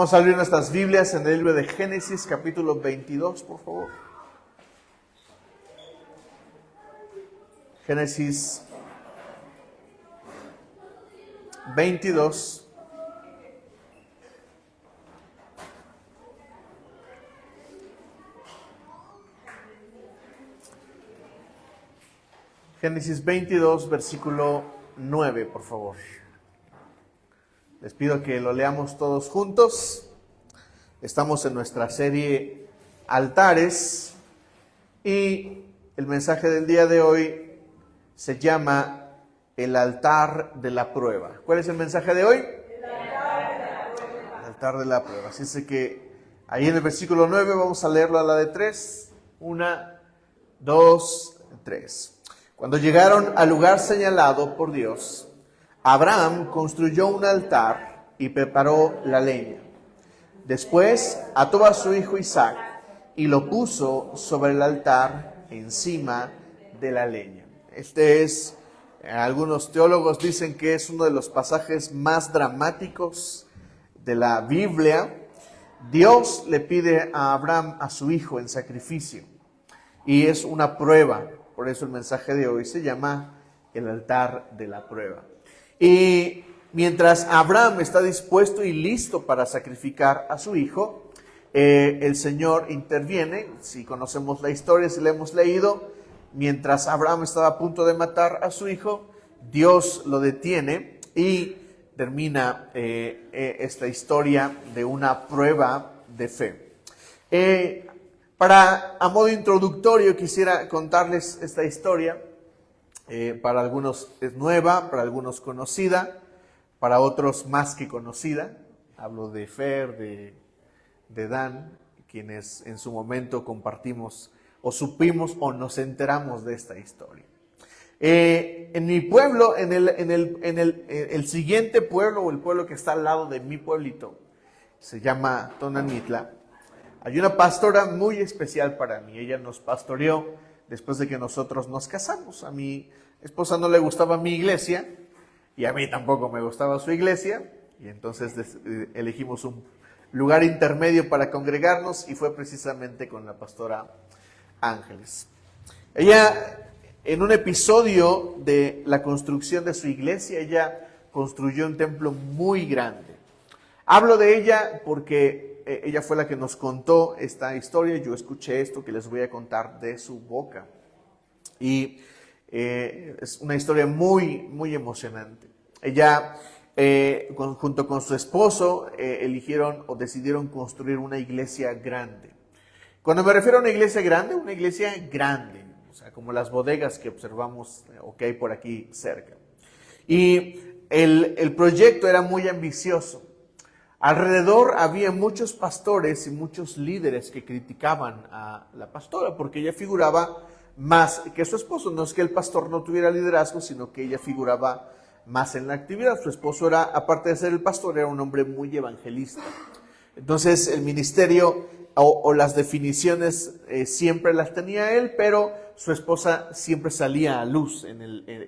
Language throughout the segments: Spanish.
Vamos a abrir nuestras Biblias en el libro de Génesis, capítulo 22, por favor. Génesis 22. Génesis 22, versículo 9, por favor. Les pido que lo leamos todos juntos. Estamos en nuestra serie Altares y el mensaje del día de hoy se llama El altar de la prueba. ¿Cuál es el mensaje de hoy? El altar de la prueba. Así es que ahí en el versículo 9 vamos a leerlo a la de 3. 1, 2, 3. Cuando llegaron al lugar señalado por Dios, Abraham construyó un altar y preparó la leña. Después ató a su hijo Isaac y lo puso sobre el altar encima de la leña. Algunos teólogos dicen que es uno de los pasajes más dramáticos de la Biblia. Dios le pide a Abraham a su hijo en sacrificio y es una prueba. Por eso el mensaje de hoy se llama el altar de la prueba. Y mientras Abraham está dispuesto y listo para sacrificar a su hijo, el Señor interviene. Si conocemos la historia, si la hemos leído, mientras Abraham estaba a punto de matar a su hijo, Dios lo detiene y termina esta historia de una prueba de fe. A modo introductorio quisiera contarles esta historia. Para algunos es nueva, para algunos conocida, para otros más que conocida. Hablo de Fer, de Dan, quienes en su momento compartimos o supimos o nos enteramos de esta historia. En mi pueblo, en el siguiente pueblo o el pueblo que está al lado de mi pueblito, se llama Tonanitla. Hay una pastora muy especial para mí. Ella nos pastoreó después de que nosotros nos casamos. A mi esposa no le gustaba mi iglesia y a mí tampoco me gustaba su iglesia. Y entonces elegimos un lugar intermedio para congregarnos y fue precisamente con la pastora Ángeles. Ella, en un episodio de la construcción de su iglesia, ella construyó un templo muy grande. Hablo de ella porque ella fue la que nos contó esta historia. Yo escuché esto que les voy a contar de su boca. Y es una historia muy, muy emocionante. Ella, junto con su esposo, eligieron o decidieron construir una iglesia grande. Cuando me refiero a una iglesia grande, o sea, como las bodegas que observamos o que hay por aquí cerca. Y el proyecto era muy ambicioso. Alrededor había muchos pastores y muchos líderes que criticaban a la pastora porque ella figuraba más que su esposo. No es que el pastor no tuviera liderazgo, sino que ella figuraba más en la actividad. Su esposo era, aparte de ser el pastor, era un hombre muy evangelista. Entonces el ministerio o las definiciones siempre las tenía él, pero su esposa siempre salía a luz,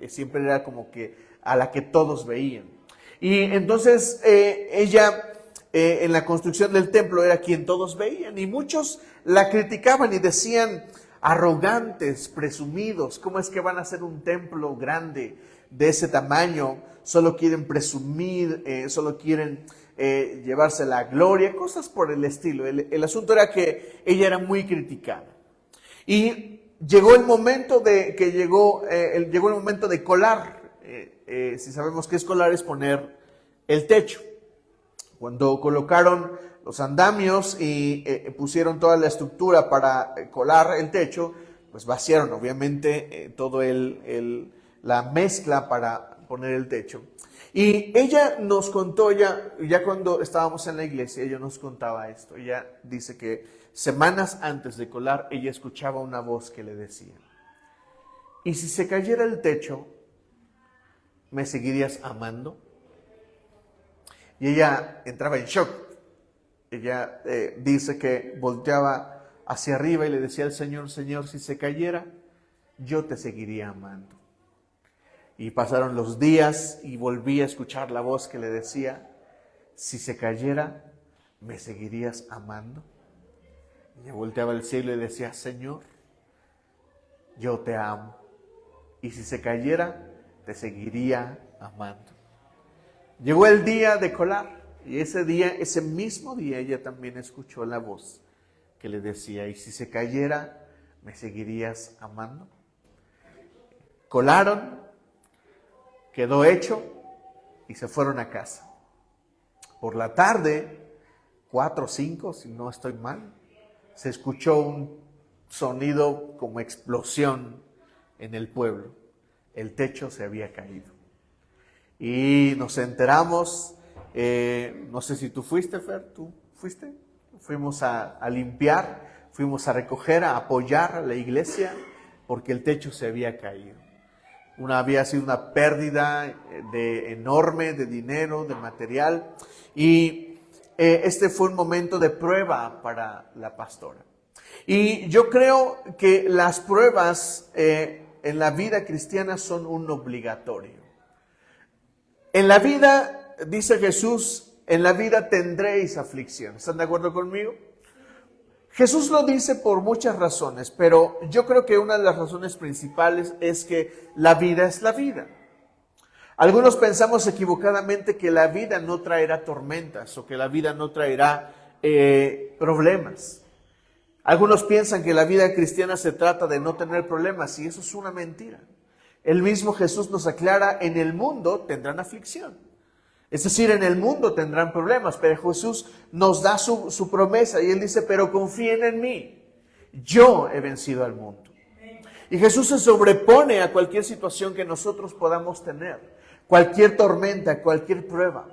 siempre era como que a la que todos veían. Y entonces ella... en la construcción del templo era quien todos veían y muchos la criticaban y decían, arrogantes, presumidos, ¿cómo es que van a hacer un templo grande de ese tamaño? Solo quieren presumir, solo quieren llevarse la gloria, cosas por el estilo. El asunto era que ella era muy criticada. Y llegó el momento llegó el momento de colar. Si sabemos qué es colar, es poner el techo. Cuando colocaron los andamios y pusieron toda la estructura para colar el techo, pues vaciaron obviamente todo la mezcla para poner el techo. Y ella nos contó, ya cuando estábamos en la iglesia, ella nos contaba esto. Ella dice que semanas antes de colar, ella escuchaba una voz que le decía, ¿y si se cayera el techo, me seguirías amando? Y ella entraba en shock. Ella dice que volteaba hacia arriba y le decía al Señor, Señor, si se cayera, yo te seguiría amando. Y pasaron los días y volví a escuchar la voz que le decía, si se cayera, ¿me seguirías amando? Y ella volteaba al cielo y decía, Señor, yo te amo. Y si se cayera, te seguiría amando. Llegó el día de colar. Y ese mismo día, ella también escuchó la voz que le decía, y si se cayera, ¿me seguirías amando? Colaron, quedó hecho y se fueron a casa. Por la tarde, 4 o 5, si no estoy mal, se escuchó un sonido como explosión en el pueblo. El techo se había caído. Y nos enteramos, no sé si tú fuiste, Fer, ¿tú fuiste? Fuimos a limpiar, fuimos a recoger, a apoyar a la iglesia, porque el techo se había caído. Había sido una pérdida enorme de dinero, de material, y este fue un momento de prueba para la pastora. Y yo creo que las pruebas en la vida cristiana son un obligatorio. En la vida, dice Jesús, en la vida tendréis aflicción. ¿Están de acuerdo conmigo? Jesús lo dice por muchas razones, pero yo creo que una de las razones principales es que la vida es la vida. Algunos pensamos equivocadamente que la vida no traerá tormentas o que la vida no traerá problemas. Algunos piensan que la vida cristiana se trata de no tener problemas y eso es una mentira. El mismo Jesús nos aclara, en el mundo tendrán aflicción. Es decir, en el mundo tendrán problemas, pero Jesús nos da su promesa y Él dice, pero confíen en mí, yo he vencido al mundo. Y Jesús se sobrepone a cualquier situación que nosotros podamos tener, cualquier tormenta, cualquier prueba.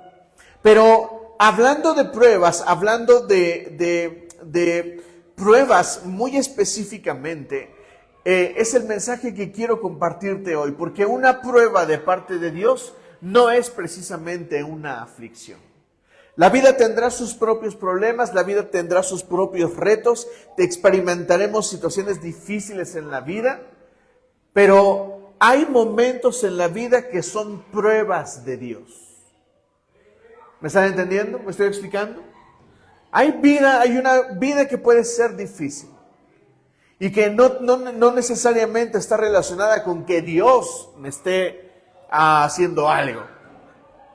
Pero hablando de pruebas, hablando de pruebas muy específicamente, es el mensaje que quiero compartirte hoy, porque una prueba de parte de Dios no es precisamente una aflicción. La vida tendrá sus propios problemas, la vida tendrá sus propios retos, experimentaremos situaciones difíciles en la vida, pero hay momentos en la vida que son pruebas de Dios. ¿Me están entendiendo? ¿Me estoy explicando? Hay una vida que puede ser difícil y que no necesariamente está relacionada con que Dios me esté haciendo algo,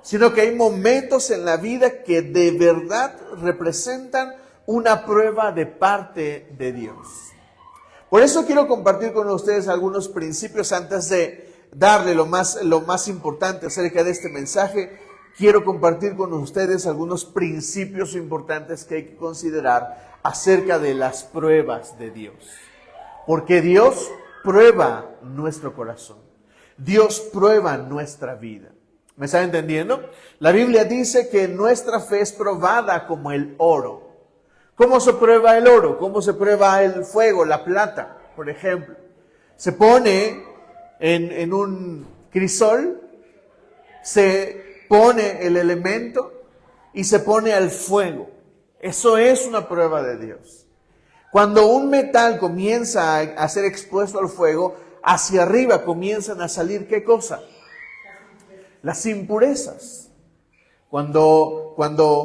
sino que hay momentos en la vida que de verdad representan una prueba de parte de Dios. Por eso quiero compartir con ustedes algunos principios antes de darle lo más importante acerca de este mensaje. Quiero compartir con ustedes algunos principios importantes que hay que considerar acerca de las pruebas de Dios. Porque Dios prueba nuestro corazón. Dios prueba nuestra vida. ¿Me están entendiendo? La Biblia dice que nuestra fe es probada como el oro. ¿Cómo se prueba el oro? ¿Cómo se prueba el fuego, la plata, por ejemplo? Se pone en un crisol, se pone el elemento y se pone al fuego. Eso es una prueba de Dios. Cuando un metal comienza a ser expuesto al fuego, hacia arriba comienzan a salir, ¿qué cosa? Las impurezas. Cuando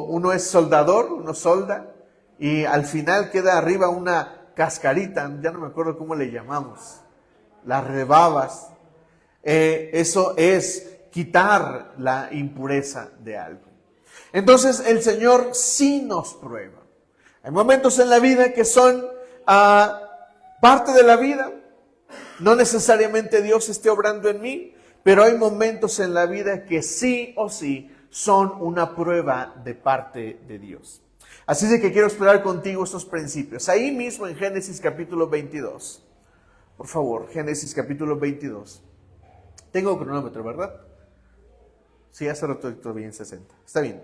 uno es soldador, uno solda, y al final queda arriba una cascarita, ya no me acuerdo cómo le llamamos, las rebabas. Eso es quitar la impureza de algo. Entonces el Señor sí nos prueba. Hay momentos en la vida que son parte de la vida. No necesariamente Dios esté obrando en mí, pero hay momentos en la vida que sí o sí son una prueba de parte de Dios. Así es que quiero explorar contigo estos principios. Ahí mismo en Génesis capítulo 22. Por favor, Génesis capítulo 22. Tengo cronómetro, ¿verdad? Sí, hace rato estoy en 60. Está bien.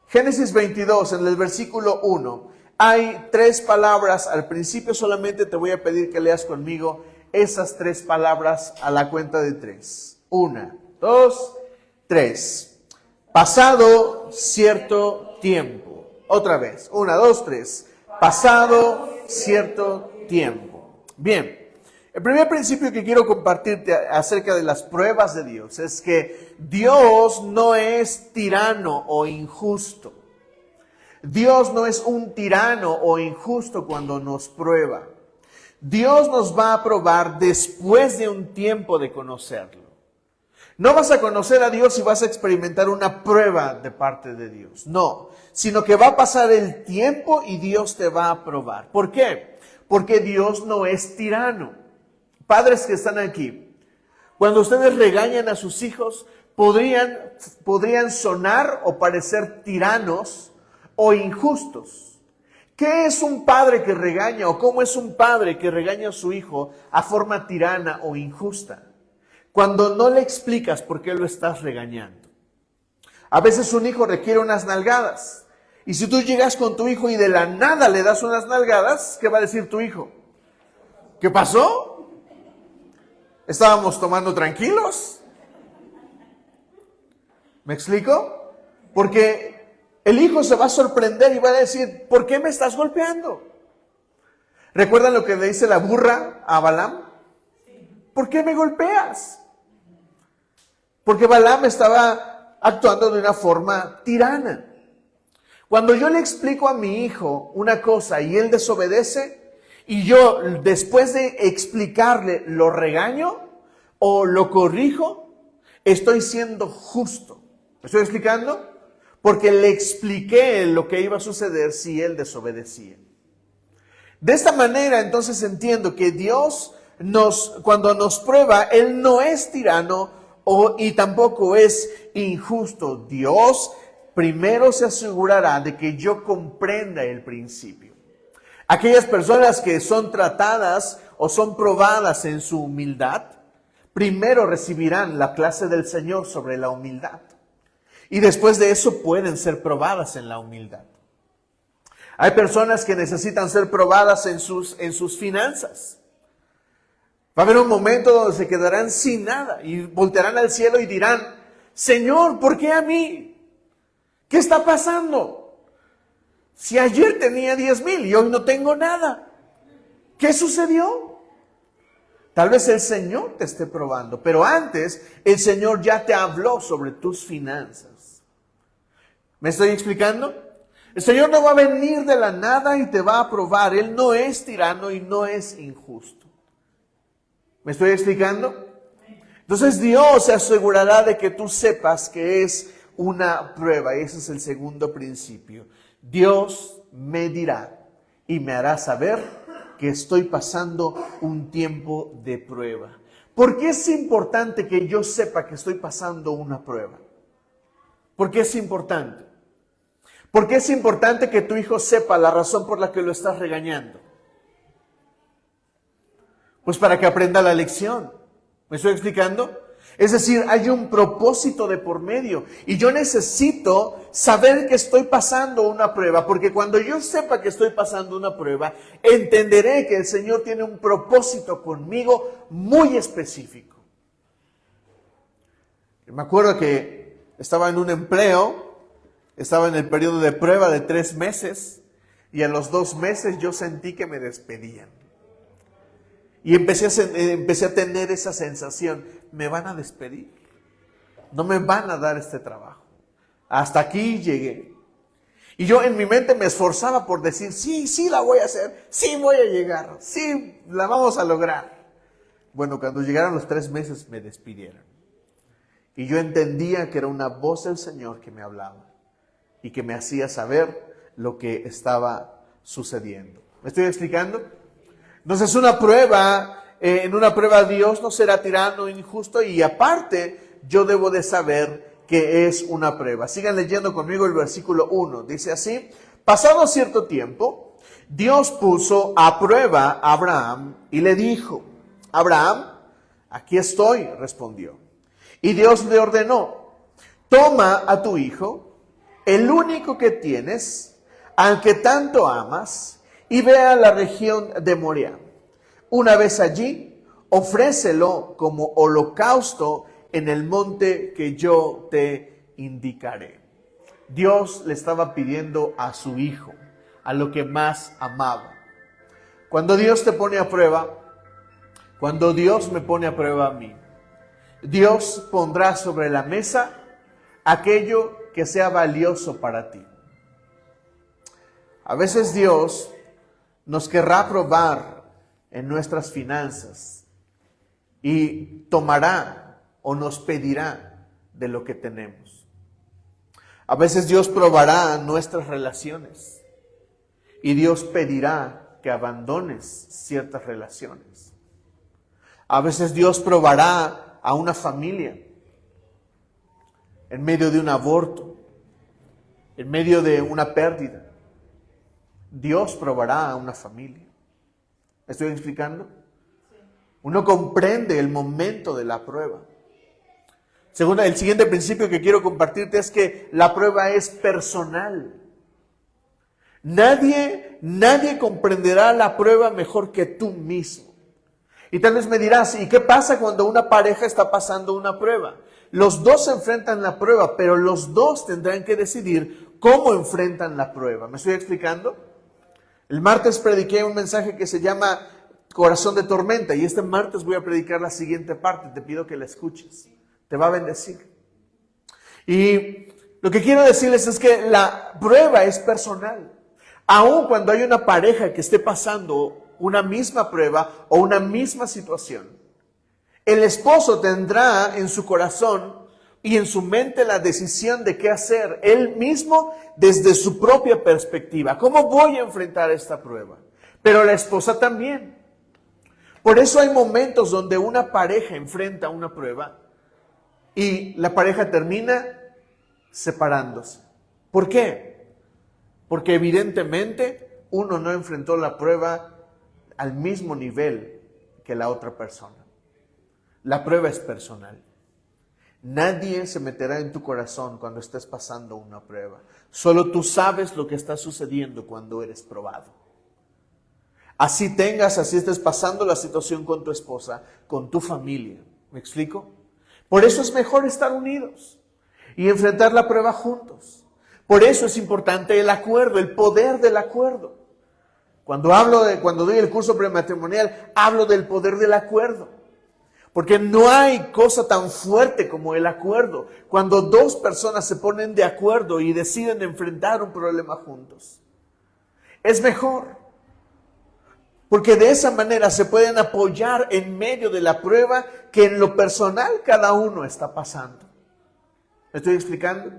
Génesis 22, en el versículo 1. Hay 3 palabras. Al principio solamente te voy a pedir que leas conmigo esas 3 palabras a la cuenta de 3. 1, 2, 3. Pasado cierto tiempo. Otra vez. 1, 2, 3. Pasado cierto tiempo. Bien. El primer principio que quiero compartirte acerca de las pruebas de Dios es que Dios no es tirano o injusto. Dios no es un tirano o injusto cuando nos prueba. Dios nos va a probar después de un tiempo de conocerlo. No vas a conocer a Dios y vas a experimentar una prueba de parte de Dios. No, sino que va a pasar el tiempo y Dios te va a probar. ¿Por qué? Porque Dios no es tirano. Padres que están aquí, cuando ustedes regañan a sus hijos, podrían sonar o parecer tiranos o injustos. ¿Qué es un padre que regaña o cómo es un padre que regaña a su hijo a forma tirana o injusta? Cuando no le explicas por qué lo estás regañando. A veces un hijo requiere unas nalgadas. Y si tú llegas con tu hijo y de la nada le das unas nalgadas, ¿qué va a decir tu hijo? ¿Qué pasó? ¿Estábamos tomando tranquilos? ¿Me explico? Porque el hijo se va a sorprender y va a decir, ¿por qué me estás golpeando? ¿Recuerdan lo que le dice la burra a Balaam? ¿Por qué me golpeas? Porque Balaam estaba actuando de una forma tirana. Cuando yo le explico a mi hijo una cosa y él desobedece, y yo después de explicarle lo regaño o lo corrijo, estoy siendo justo. ¿Me estoy explicando? Porque le expliqué lo que iba a suceder si él desobedecía. De esta manera entonces entiendo que Dios cuando nos prueba, Él no es tirano y tampoco es injusto. Dios primero se asegurará de que yo comprenda el principio. Aquellas personas que son tratadas o son probadas en su humildad, primero recibirán la clase del Señor sobre la humildad. Y después de eso pueden ser probadas en la humildad. Hay personas que necesitan ser probadas en sus finanzas. Va a haber un momento donde se quedarán sin nada y voltearán al cielo y dirán, Señor, ¿por qué a mí? ¿Qué está pasando? Si ayer tenía 10,000 y hoy no tengo nada. ¿Qué sucedió? Tal vez el Señor te esté probando, pero antes el Señor ya te habló sobre tus finanzas. ¿Me estoy explicando? El Señor no va a venir de la nada y te va a probar. Él no es tirano y no es injusto. ¿Me estoy explicando? Entonces Dios se asegurará de que tú sepas que es una prueba. Ese es el segundo principio. Dios me dirá y me hará saber que estoy pasando un tiempo de prueba. ¿Por qué es importante que yo sepa que estoy pasando una prueba? ¿Por qué es importante? ¿Por qué es importante que tu hijo sepa la razón por la que lo estás regañando? Pues para que aprenda la lección. ¿Me estoy explicando? Es decir, hay un propósito de por medio. Y yo necesito saber que estoy pasando una prueba. Porque cuando yo sepa que estoy pasando una prueba, entenderé que el Señor tiene un propósito conmigo muy específico. Me acuerdo que estaba en un empleo, estaba en el periodo de prueba de 3 meses. Y a los 2 meses yo sentí que me despedían. Y empecé a tener esa sensación, ¿me van a despedir? No me van a dar este trabajo. Hasta aquí llegué. Y yo en mi mente me esforzaba por decir, sí la voy a hacer, sí voy a llegar, sí la vamos a lograr. Bueno, cuando llegaron los 3 meses me despidieron. Y yo entendía que era una voz del Señor que me hablaba y que me hacía saber lo que estaba sucediendo. ¿Me estoy explicando? Entonces en una prueba Dios no será tirano o injusto y aparte yo debo de saber que es una prueba. Sigan leyendo conmigo el versículo 1. Dice así, pasado cierto tiempo, Dios puso a prueba a Abraham y le dijo, Abraham, aquí estoy, respondió. Y Dios le ordenó, toma a tu hijo, el único que tienes, al que tanto amas, y ve a la región de Moriah. Una vez allí, ofrécelo como holocausto en el monte que yo te indicaré. Dios le estaba pidiendo a su hijo, a lo que más amaba. Cuando Dios te pone a prueba, cuando Dios me pone a prueba a mí, Dios pondrá sobre la mesa aquello que sea valioso para ti. A veces Dios nos querrá probar en nuestras finanzas y tomará o nos pedirá de lo que tenemos. A veces Dios probará nuestras relaciones y Dios pedirá que abandones ciertas relaciones. A veces Dios probará a una familia en medio de un aborto, en medio de una pérdida. Dios probará a una familia. ¿Me estoy explicando? Uno comprende el momento de la prueba. Segundo, el siguiente principio que quiero compartirte es que la prueba es personal. Nadie comprenderá la prueba mejor que tú mismo. Y tal vez me dirás, ¿y qué pasa cuando una pareja está pasando una prueba? Los dos se enfrentan la prueba, pero los dos tendrán que decidir cómo enfrentan la prueba. ¿Me estoy explicando? El martes prediqué un mensaje que se llama Corazón de Tormenta, y este martes voy a predicar la siguiente parte. Te pido que la escuches. Te va a bendecir. Y lo que quiero decirles es que la prueba es personal. Aun cuando hay una pareja que esté pasando una misma prueba o una misma situación, el esposo tendrá en su corazón y en su mente la decisión de qué hacer, él mismo desde su propia perspectiva. ¿Cómo voy a enfrentar esta prueba? Pero la esposa también. Por eso hay momentos donde una pareja enfrenta una prueba y la pareja termina separándose. ¿Por qué? Porque evidentemente uno no enfrentó la prueba al mismo nivel que la otra persona. La prueba es personal. Nadie se meterá en tu corazón cuando estés pasando una prueba. Solo tú sabes lo que está sucediendo cuando eres probado. Así estés pasando la situación con tu esposa, con tu familia. ¿Me explico? Por eso es mejor estar unidos y enfrentar la prueba juntos. Por eso es importante el acuerdo, el poder del acuerdo. Cuando doy el curso prematrimonial, hablo del poder del acuerdo. Porque no hay cosa tan fuerte como el acuerdo. Cuando dos personas se ponen de acuerdo y deciden enfrentar un problema juntos. Es mejor. Porque de esa manera se pueden apoyar en medio de la prueba que en lo personal cada uno está pasando. ¿Me estoy explicando?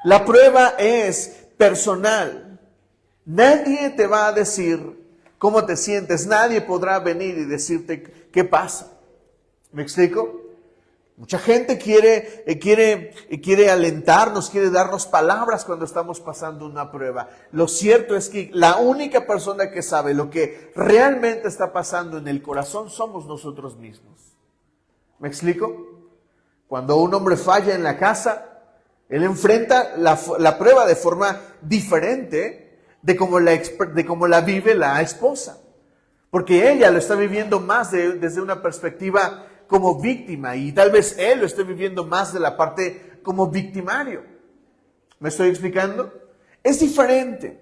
La prueba es personal. Nadie te va a decir cómo te sientes. Nadie podrá venir y decirte qué pasa. ¿Me explico? Mucha gente quiere alentarnos, quiere darnos palabras cuando estamos pasando una prueba. Lo cierto es que la única persona que sabe lo que realmente está pasando en el corazón somos nosotros mismos. ¿Me explico? Cuando un hombre falla en la casa, él enfrenta la prueba de forma diferente de cómo la vive la esposa. Porque ella lo está viviendo más desde una perspectiva como víctima, y tal vez él lo esté viviendo más de la parte como victimario. ¿Me estoy explicando? Es diferente,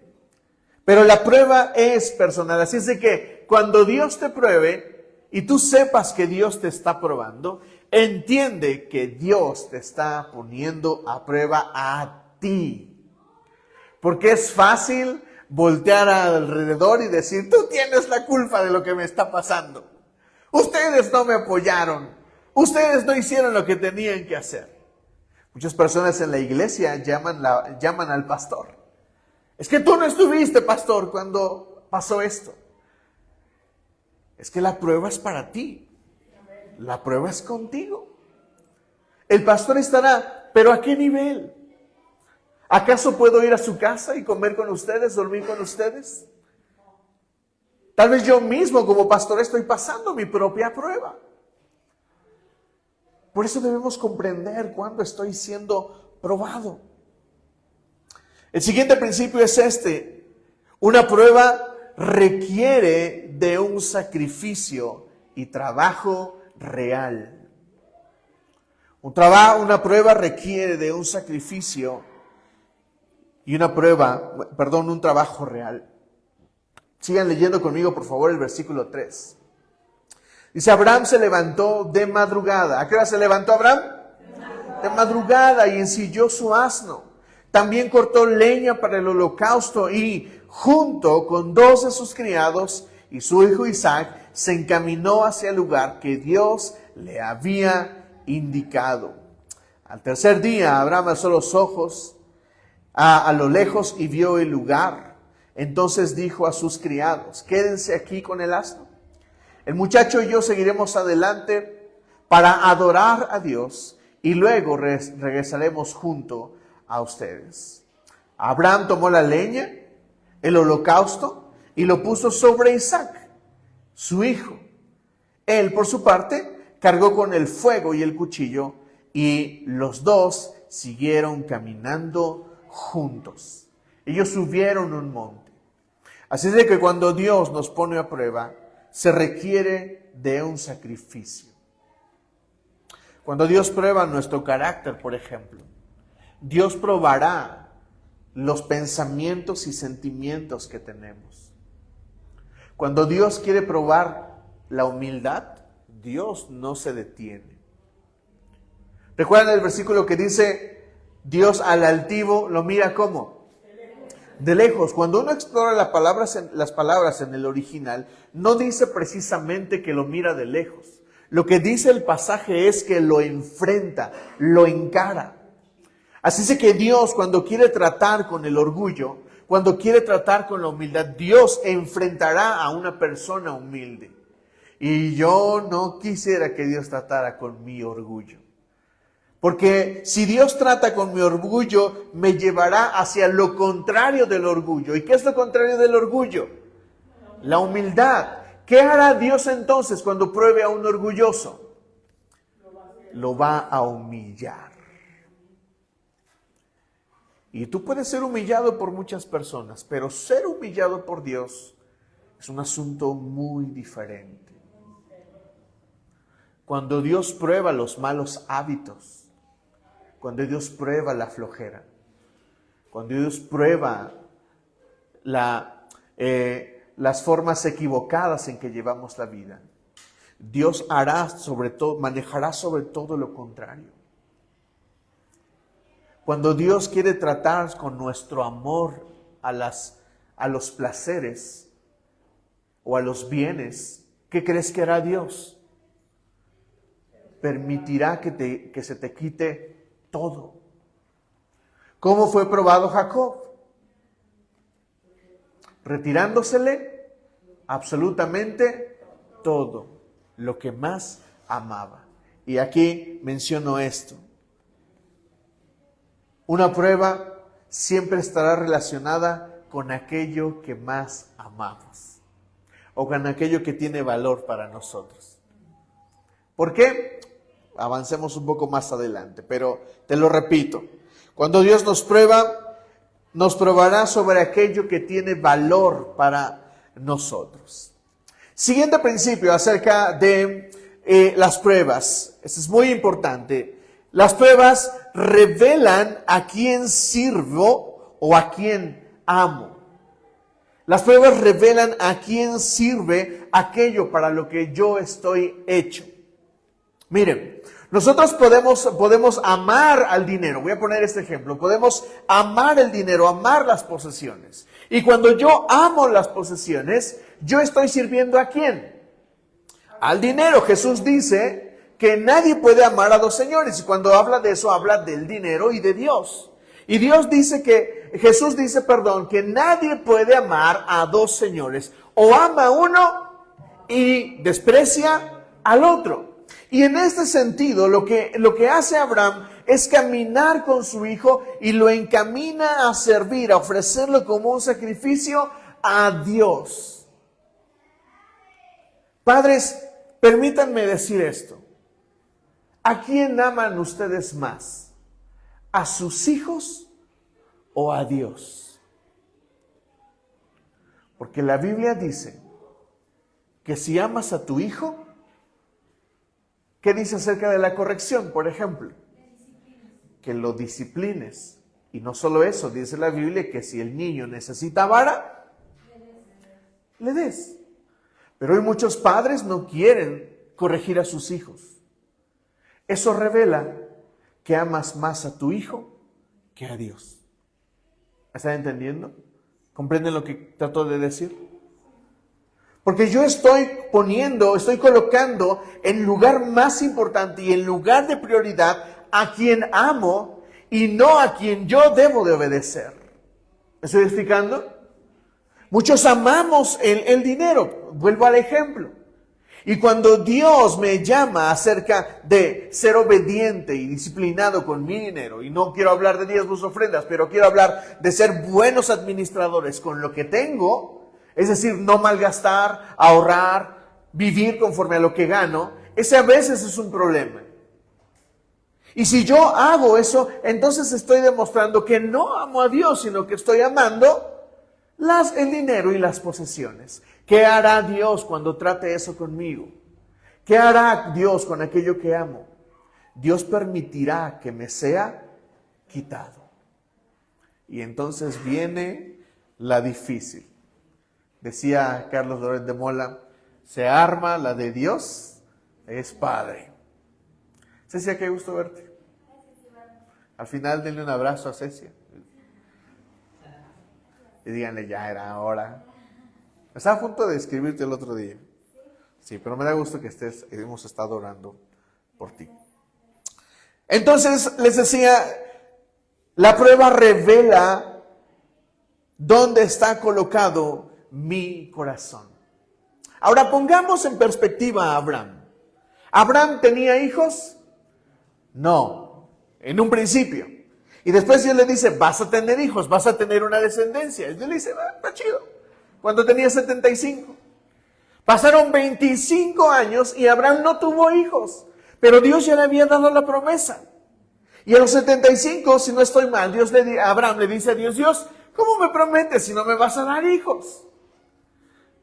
pero la prueba es personal. Así es de que cuando Dios te pruebe y tú sepas que Dios te está probando, entiende que Dios te está poniendo a prueba a ti. Porque es fácil voltear alrededor y decir, tú tienes la culpa de lo que me está pasando. Ustedes no me apoyaron. Ustedes no hicieron lo que tenían que hacer. Muchas personas en la iglesia llaman al pastor. Es que tú no estuviste, pastor, cuando pasó esto. Es que la prueba es para ti. La prueba es contigo. El pastor estará, pero ¿a qué nivel? ¿Acaso puedo ir a su casa y comer con ustedes, dormir con ustedes? Tal vez yo mismo como pastor estoy pasando mi propia prueba. Por eso debemos comprender cuándo estoy siendo probado. El siguiente principio es este. Una prueba requiere de un sacrificio y trabajo real. Una prueba requiere de un sacrificio y un trabajo real. Sigan leyendo conmigo, por favor, el versículo 3. Dice, Abraham se levantó de madrugada. ¿A qué hora se levantó Abraham? De madrugada, y ensilló su asno. También cortó leña para el holocausto y junto con 2 de sus criados y su hijo Isaac, se encaminó hacia el lugar que Dios le había indicado. Al tercer día, Abraham alzó los ojos a lo lejos y vio el lugar. Entonces dijo a sus criados: quédense aquí con el asno. El muchacho y yo seguiremos adelante para adorar a Dios y luego regresaremos junto a ustedes. Abraham tomó la leña, el holocausto, y lo puso sobre Isaac, su hijo. Él, por su parte, cargó con el fuego y el cuchillo, y los dos siguieron caminando juntos. Ellos subieron un monte. Así es de que cuando Dios nos pone a prueba, se requiere de un sacrificio. Cuando Dios prueba nuestro carácter, por ejemplo, Dios probará los pensamientos y sentimientos que tenemos. Cuando Dios quiere probar la humildad, Dios no se detiene. ¿Recuerdan el versículo que dice: Dios al altivo lo mira ¿cómo? De lejos. Cuando uno explora las palabras en el original, no dice precisamente que lo mira de lejos. Lo que dice el pasaje es que lo enfrenta, lo encara. Así es que Dios, cuando quiere tratar con el orgullo, cuando quiere tratar con la humildad, Dios enfrentará a una persona humilde. Y yo no quisiera que Dios tratara con mi orgullo. Porque si Dios trata con mi orgullo, me llevará hacia lo contrario del orgullo. ¿Y qué es lo contrario del orgullo? La humildad. ¿Qué hará Dios entonces cuando pruebe a un orgulloso? Lo va a humillar. Y tú puedes ser humillado por muchas personas, pero ser humillado por Dios es un asunto muy diferente. Cuando Dios prueba los malos hábitos, cuando Dios prueba la flojera, cuando Dios prueba las formas equivocadas en que llevamos la vida, Dios manejará sobre todo lo contrario. Cuando Dios quiere tratar con nuestro amor a los placeres o a los bienes, ¿qué crees que hará Dios? Permitirá que se te quite todo. ¿Cómo fue probado Jacob? Retirándosele absolutamente todo, lo que más amaba. Y aquí menciono esto. Una prueba siempre estará relacionada con aquello que más amamos o con aquello que tiene valor para nosotros. ¿Por qué? Avancemos un poco más adelante, pero te lo repito. Cuando Dios nos prueba, nos probará sobre aquello que tiene valor para nosotros. Siguiente principio acerca de las pruebas. Esto es muy importante. Las pruebas revelan a quién sirvo o a quién amo. Las pruebas revelan a quién sirve aquello para lo que yo estoy hecho. Miren, nosotros podemos amar al dinero. Voy a poner este ejemplo. Podemos amar el dinero, amar las posesiones. Y cuando yo amo las posesiones, yo estoy sirviendo ¿a quién? Al dinero. Jesús dice que nadie puede amar a 2 señores. Y cuando habla de eso, habla del dinero y de Dios. Y Jesús dice, que nadie puede amar a 2 señores. O ama a uno y desprecia al otro. Y en este sentido, lo que hace Abraham es caminar con su hijo y lo encamina a servir, a ofrecerlo como un sacrificio a Dios. Padres, permítanme decir esto. ¿A quién aman ustedes más? ¿A sus hijos o a Dios? Porque la Biblia dice que si amas a tu hijo, ¿qué dice acerca de la corrección, por ejemplo? Que lo disciplines. Y no solo eso, dice la Biblia que si el niño necesita vara, le des. Pero hoy muchos padres no quieren corregir a sus hijos. Eso revela que amas más a tu hijo que a Dios. ¿Están entendiendo? ¿Comprenden lo que trato de decir? Porque yo estoy colocando en lugar más importante y en lugar de prioridad a quien amo y no a quien yo debo de obedecer. ¿Me estoy explicando? Muchos amamos el dinero. Vuelvo al ejemplo. Y cuando Dios me llama acerca de ser obediente y disciplinado con mi dinero, y no quiero hablar de diezmos, ofrendas, pero quiero hablar de ser buenos administradores con lo que tengo, es decir, no malgastar, ahorrar, vivir conforme a lo que gano, ese a veces es un problema. Y si yo hago eso, entonces estoy demostrando que no amo a Dios, sino que estoy amando el dinero y las posesiones. ¿Qué hará Dios cuando trate eso conmigo? ¿Qué hará Dios con aquello que amo? Dios permitirá que me sea quitado. Y entonces viene la difícil. Decía Carlos Loret de Mola, se arma la de Dios, es Padre. Cecia, qué gusto verte. Al final denle un abrazo a Cecia. Y díganle, ya era hora. Estaba a punto de escribirte el otro día. Sí, pero me da gusto que hemos estado orando por ti. Entonces, les decía, la prueba revela dónde está colocado mi corazón. Ahora pongamos en perspectiva a Abraham. ¿Abraham tenía hijos? No, en un principio. Y después Dios le dice, vas a tener hijos, vas a tener una descendencia. Y Dios le dice, está chido. Cuando tenía 75. Pasaron 25 años y Abraham no tuvo hijos. Pero Dios ya le había dado la promesa. Y a los 75, si no estoy mal, Abraham le dice a Dios, Dios, ¿cómo me prometes si no me vas a dar hijos?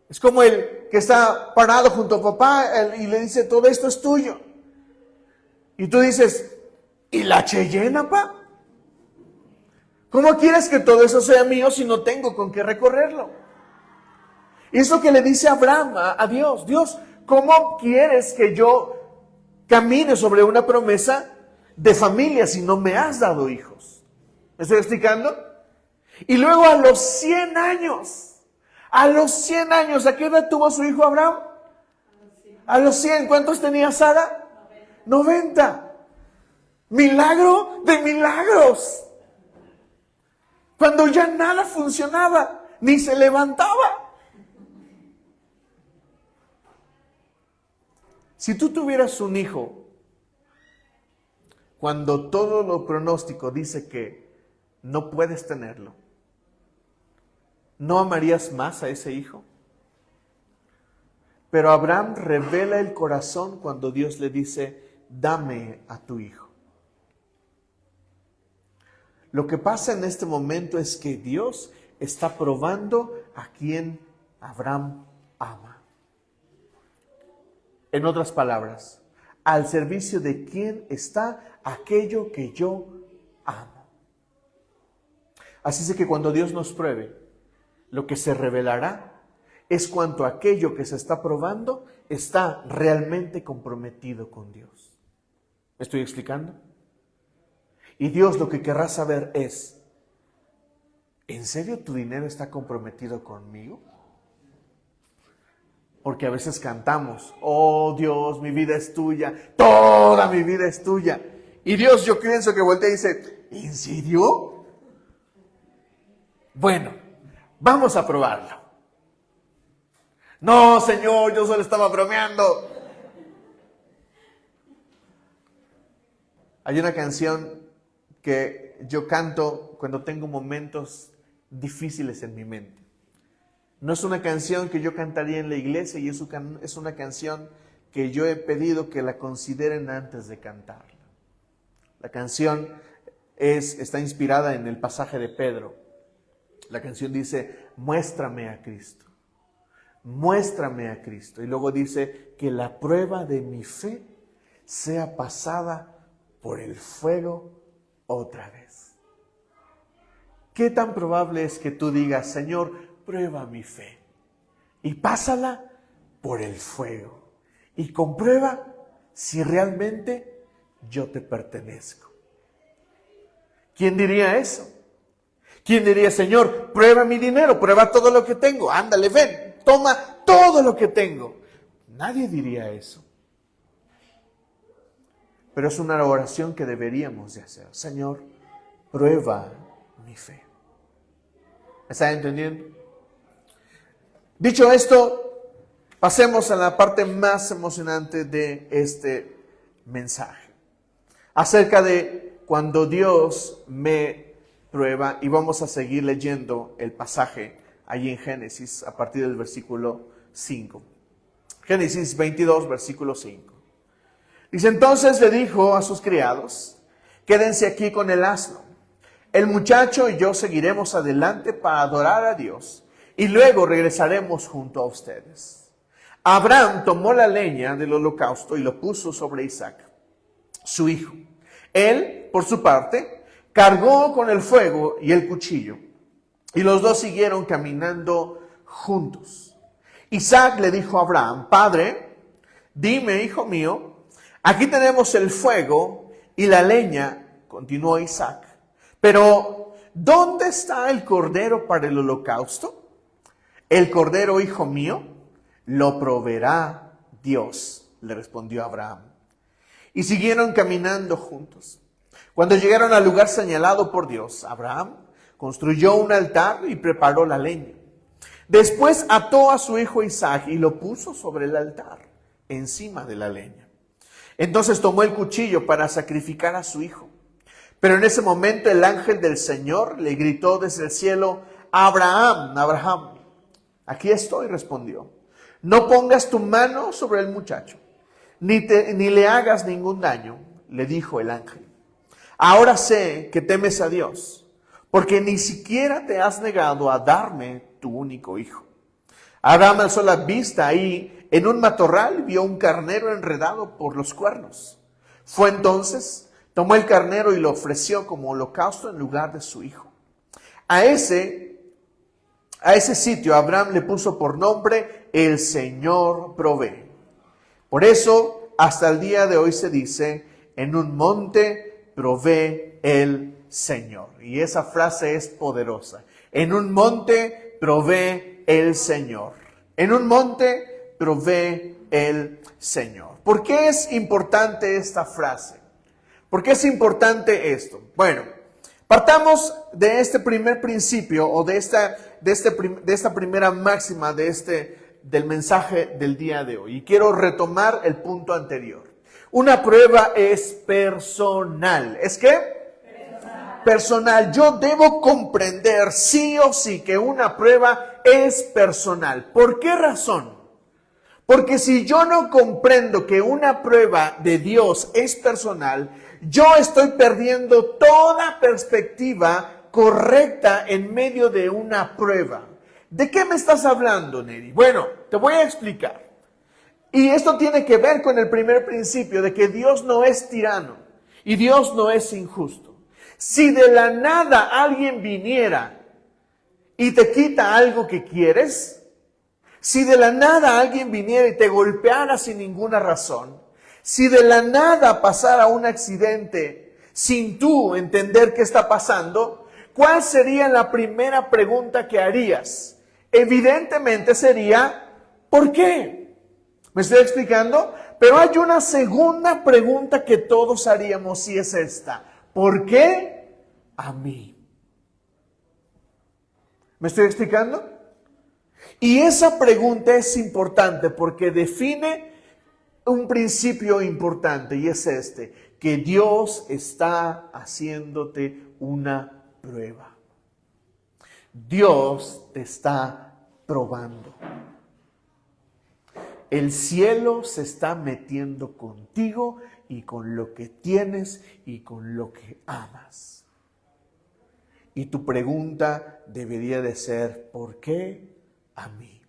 Es como el que está parado junto a papá y le dice, todo esto es tuyo. Y tú dices, ¿y la Cheyenne, papá? ¿Cómo quieres que todo eso sea mío si no tengo con qué recorrerlo? Y es lo que le dice Abraham a Dios. Dios, ¿cómo quieres que yo camine sobre una promesa de familia si no me has dado hijos? ¿Me estoy explicando? Y luego a los 100 años, ¿a qué edad tuvo su hijo Abraham? A los 100, ¿cuántos tenía Sara? 90. Milagro de milagros. Cuando ya nada funcionaba, ni se levantaba. Si tú tuvieras un hijo, cuando todo lo pronóstico dice que no puedes tenerlo, ¿no amarías más a ese hijo? Pero Abraham revela el corazón cuando Dios le dice, dame a tu hijo. Lo que pasa en este momento es que Dios está probando a quien Abraham ama. En otras palabras, al servicio de quién está aquello que yo amo. Así es que cuando Dios nos pruebe, lo que se revelará es cuanto aquello que se está probando está realmente comprometido con Dios. ¿Me estoy explicando? Y Dios lo que querrá saber es, ¿en serio tu dinero está comprometido conmigo? Porque a veces cantamos, oh Dios, mi vida es tuya, toda mi vida es tuya. Y Dios, yo pienso que voltea y dice, ¿en serio? Bueno, vamos a probarlo. No, Señor, yo solo estaba bromeando. Hay una canción que yo canto cuando tengo momentos difíciles en mi mente. No es una canción que yo cantaría en la iglesia y es una canción que yo he pedido que la consideren antes de cantarla. La canción está inspirada en el pasaje de Pedro. La canción dice, muéstrame a Cristo. Muéstrame a Cristo. Y luego dice, que la prueba de mi fe sea pasada por el fuego otra vez. ¿Qué tan probable es que tú digas, Señor, prueba mi fe y pásala por el fuego y comprueba si realmente yo te pertenezco? ¿Quién diría eso? ¿Quién diría, Señor, prueba mi dinero, prueba todo lo que tengo, ándale, ven, toma todo lo que tengo? Nadie diría eso. Pero es una oración que deberíamos de hacer. Señor, prueba mi fe. ¿Me están entendiendo? Dicho esto, pasemos a la parte más emocionante de este mensaje. Acerca de cuando Dios me prueba, y vamos a seguir leyendo el pasaje allí en Génesis a partir del versículo 5. Génesis 22, versículo 5. Dice, entonces le dijo a sus criados, quédense aquí con el asno. El muchacho y yo seguiremos adelante para adorar a Dios y luego regresaremos junto a ustedes. Abraham tomó la leña del holocausto y lo puso sobre Isaac, su hijo. Él, por su parte, cargó con el fuego y el cuchillo, y los dos siguieron caminando juntos. Isaac le dijo a Abraham, Padre, dime, hijo mío, aquí tenemos el fuego y la leña, continuó Isaac, pero ¿dónde está el cordero para el holocausto? El cordero, hijo mío, lo proveerá Dios, le respondió Abraham. Y siguieron caminando juntos. Cuando llegaron al lugar señalado por Dios, Abraham construyó un altar y preparó la leña. Después ató a su hijo Isaac y lo puso sobre el altar, encima de la leña. Entonces tomó el cuchillo para sacrificar a su hijo. Pero en ese momento el ángel del Señor le gritó desde el cielo, Abraham, Abraham. Aquí estoy, respondió. No pongas tu mano sobre el muchacho, ni le hagas ningún daño, le dijo el ángel. Ahora sé que temes a Dios, porque ni siquiera te has negado a darme tu único hijo. Abraham alzó la vista y en un matorral vio un carnero enredado por los cuernos. Fue entonces, tomó el carnero y lo ofreció como holocausto en lugar de su hijo. A ese sitio Abraham le puso por nombre, el Señor provee. Por eso, hasta el día de hoy se dice, en un monte provee el Señor. Y esa frase es poderosa. En un monte provee el Señor. En un monte provee el Señor. ¿Por qué es importante esta frase? ¿Por qué es importante esto? Bueno, partamos de este primer principio o de esta primera máxima del mensaje del día de hoy. Y quiero retomar el punto anterior. Una prueba es personal. ¿Es qué? Personal. Yo debo comprender sí o sí que una prueba es personal. ¿Por qué razón? Porque si yo no comprendo que una prueba de Dios es personal, yo estoy perdiendo toda perspectiva correcta en medio de una prueba. ¿De qué me estás hablando, Neri? Bueno, te voy a explicar. Y esto tiene que ver con el primer principio de que Dios no es tirano y Dios no es injusto. Si de la nada alguien viniera y te quita algo que quieres, si de la nada alguien viniera y te golpeara sin ninguna razón, si de la nada pasara un accidente sin tú entender qué está pasando, ¿cuál sería la primera pregunta que harías? Evidentemente sería, ¿por qué? ¿Me estoy explicando? Pero hay una segunda pregunta que todos haríamos y es esta. ¿Por qué a mí? ¿Me estoy explicando? Y esa pregunta es importante porque define un principio importante y es este, que Dios está haciéndote una prueba. Dios te está probando. El cielo se está metiendo contigo y con lo que tienes y con lo que amas. Y tu pregunta debería de ser, ¿por qué a mí?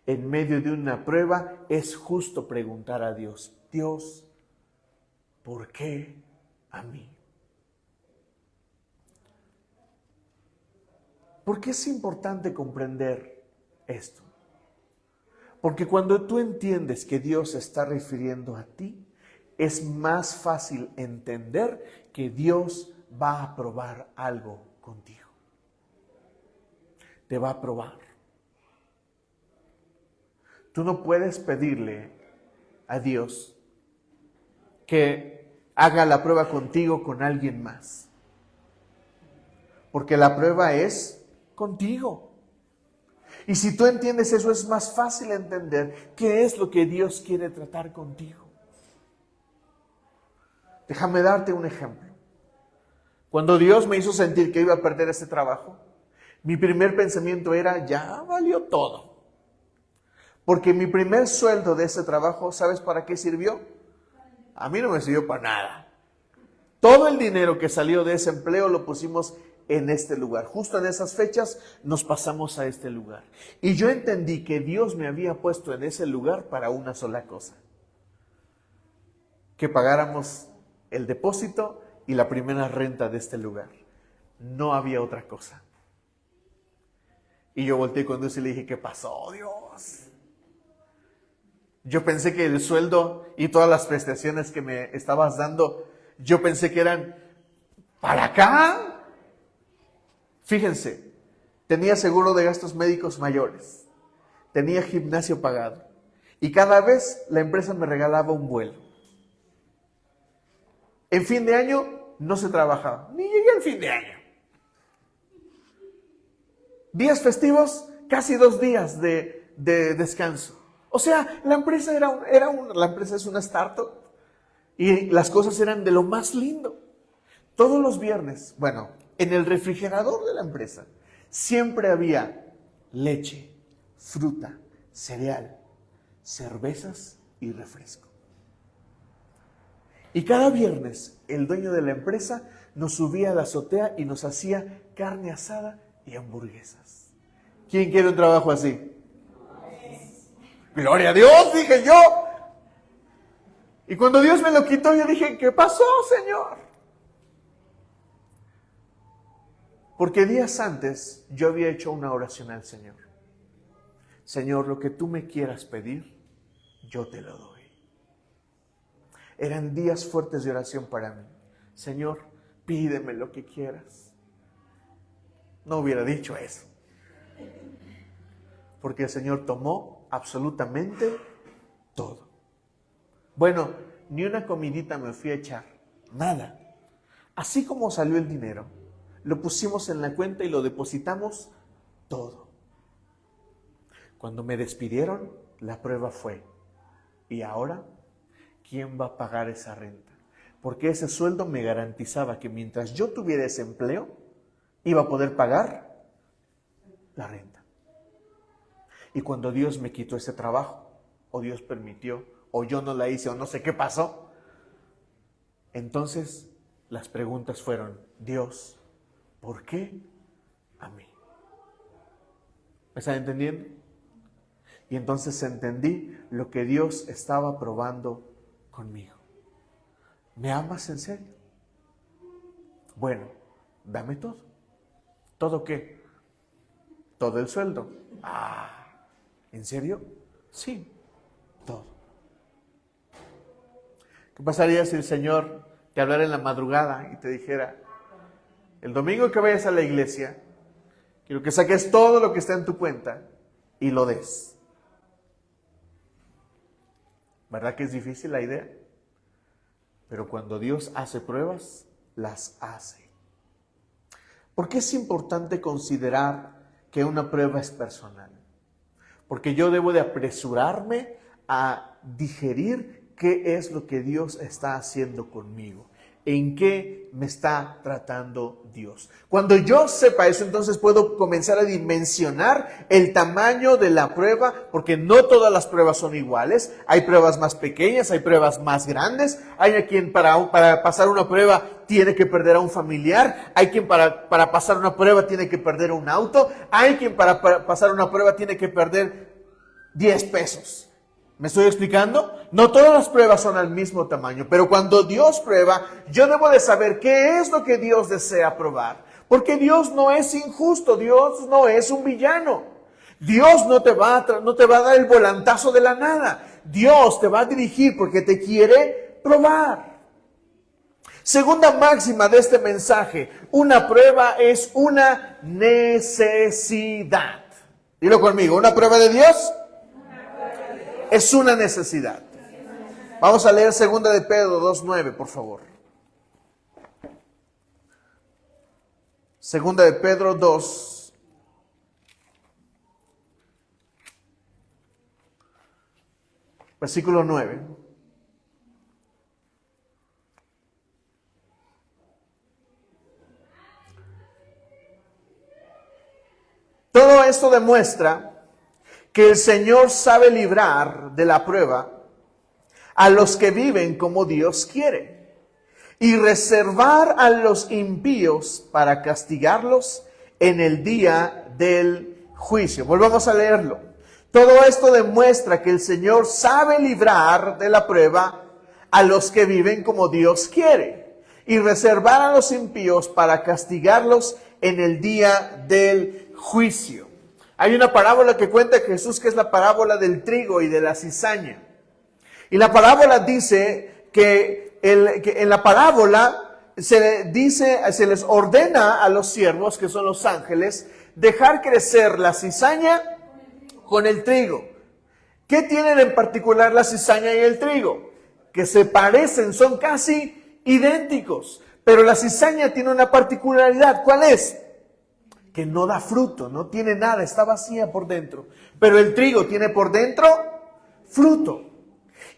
En medio de una prueba es justo preguntar a Dios, Dios, ¿por qué a mí? ¿Por qué es importante comprender esto? Porque cuando tú entiendes que Dios se está refiriendo a ti, es más fácil entender que Dios va a probar algo contigo. te va a probar. Tú no puedes pedirle a Dios que haga la prueba contigo con alguien más. Porque la prueba es contigo. Y si tú entiendes eso, es más fácil entender qué es lo que Dios quiere tratar contigo. Déjame darte un ejemplo. Cuando Dios me hizo sentir que iba a perder ese trabajo, mi primer pensamiento era, ya valió todo. Porque mi primer sueldo de ese trabajo, ¿sabes para qué sirvió? A mí no me sirvió para nada. Todo el dinero que salió de ese empleo lo pusimos en este lugar. Justo en esas fechas nos pasamos a este lugar. Y yo entendí que Dios me había puesto en ese lugar para una sola cosa. Que pagáramos el depósito y la primera renta de este lugar. No había otra cosa. Y yo volteé con Dios y le dije, ¿qué pasó, Dios? Yo pensé que el sueldo y todas las prestaciones que me estabas dando, yo pensé que eran para acá. Fíjense, tenía seguro de gastos médicos mayores, tenía gimnasio pagado y cada vez la empresa me regalaba un vuelo. En fin de año no se trabajaba, ni llegué al fin de año. Días festivos, casi 2 días de descanso. O sea, la empresa la empresa es una startup y las cosas eran de lo más lindo. Todos los viernes, bueno, en el refrigerador de la empresa siempre había leche, fruta, cereal, cervezas y refresco. Y cada viernes el dueño de la empresa nos subía a la azotea y nos hacía carne asada y hamburguesas. ¿Quién quiere un trabajo así? ¡Gloria a Dios!, dije yo. Y cuando Dios me lo quitó, yo dije, ¿qué pasó, Señor? Porque días antes yo había hecho una oración al Señor. Señor, lo que tú me quieras pedir, yo te lo doy. Eran días fuertes de oración para mí. Señor, pídeme lo que quieras. No hubiera dicho eso. Porque el Señor tomó absolutamente todo. Bueno, ni una comidita me fui a echar, nada. Así como salió el dinero, lo pusimos en la cuenta y lo depositamos todo. Cuando me despidieron, la prueba fue, ¿y ahora quién va a pagar esa renta? Porque ese sueldo me garantizaba que mientras yo tuviera ese empleo, iba a poder pagar la renta. Y cuando Dios me quitó ese trabajo, o Dios permitió, o yo no la hice, o no sé qué pasó, entonces las preguntas fueron, Dios, ¿por qué a mí? ¿Me están entendiendo? Y entonces entendí lo que Dios estaba probando conmigo. ¿Me amas en serio? Bueno, dame todo. ¿Todo qué? Todo el sueldo. ¿En serio? Sí, todo. ¿Qué pasaría si el Señor te hablara en la madrugada y te dijera, el domingo que vayas a la iglesia, quiero que saques todo lo que está en tu cuenta y lo des? ¿Verdad que es difícil la idea? Pero cuando Dios hace pruebas, las hace. ¿Por qué es importante considerar que una prueba es personal? Porque yo debo de apresurarme a digerir qué es lo que Dios está haciendo conmigo. ¿En qué me está tratando Dios? Cuando yo sepa eso, entonces puedo comenzar a dimensionar el tamaño de la prueba, porque no todas las pruebas son iguales. Hay pruebas más pequeñas, hay pruebas más grandes. Hay quien para pasar una prueba tiene que perder a un familiar. Hay quien para pasar una prueba tiene que perder un auto. Hay quien para pasar una prueba tiene que perder 10 pesos. ¿Me estoy explicando? No todas las pruebas son al mismo tamaño, pero cuando Dios prueba, yo debo de saber qué es lo que Dios desea probar. Porque Dios no es injusto, Dios no es un villano. Dios no te va a dar el volantazo de la nada. Dios te va a dirigir porque te quiere probar. Segunda máxima de este mensaje: una prueba es una necesidad. Dilo conmigo, ¿una prueba de Dios? Es una necesidad. Vamos a leer 2 de Pedro 2:9, por favor. 2 de Pedro 2. Versículo 9. Todo esto demuestra que el Señor sabe librar de la prueba a los que viven como Dios quiere y reservar a los impíos para castigarlos en el día del juicio. Volvamos a leerlo. Todo esto demuestra que el Señor sabe librar de la prueba a los que viven como Dios quiere y reservar a los impíos para castigarlos en el día del juicio. Hay una parábola que cuenta Jesús, que es la parábola del trigo y de la cizaña. Y la parábola dice que en la parábola se les ordena a los siervos, que son los ángeles, dejar crecer la cizaña con el trigo. ¿Qué tienen en particular la cizaña y el trigo? Que se parecen, son casi idénticos. Pero la cizaña tiene una particularidad. ¿Cuál es? Que no da fruto, no tiene nada, está vacía por dentro. Pero el trigo tiene por dentro fruto.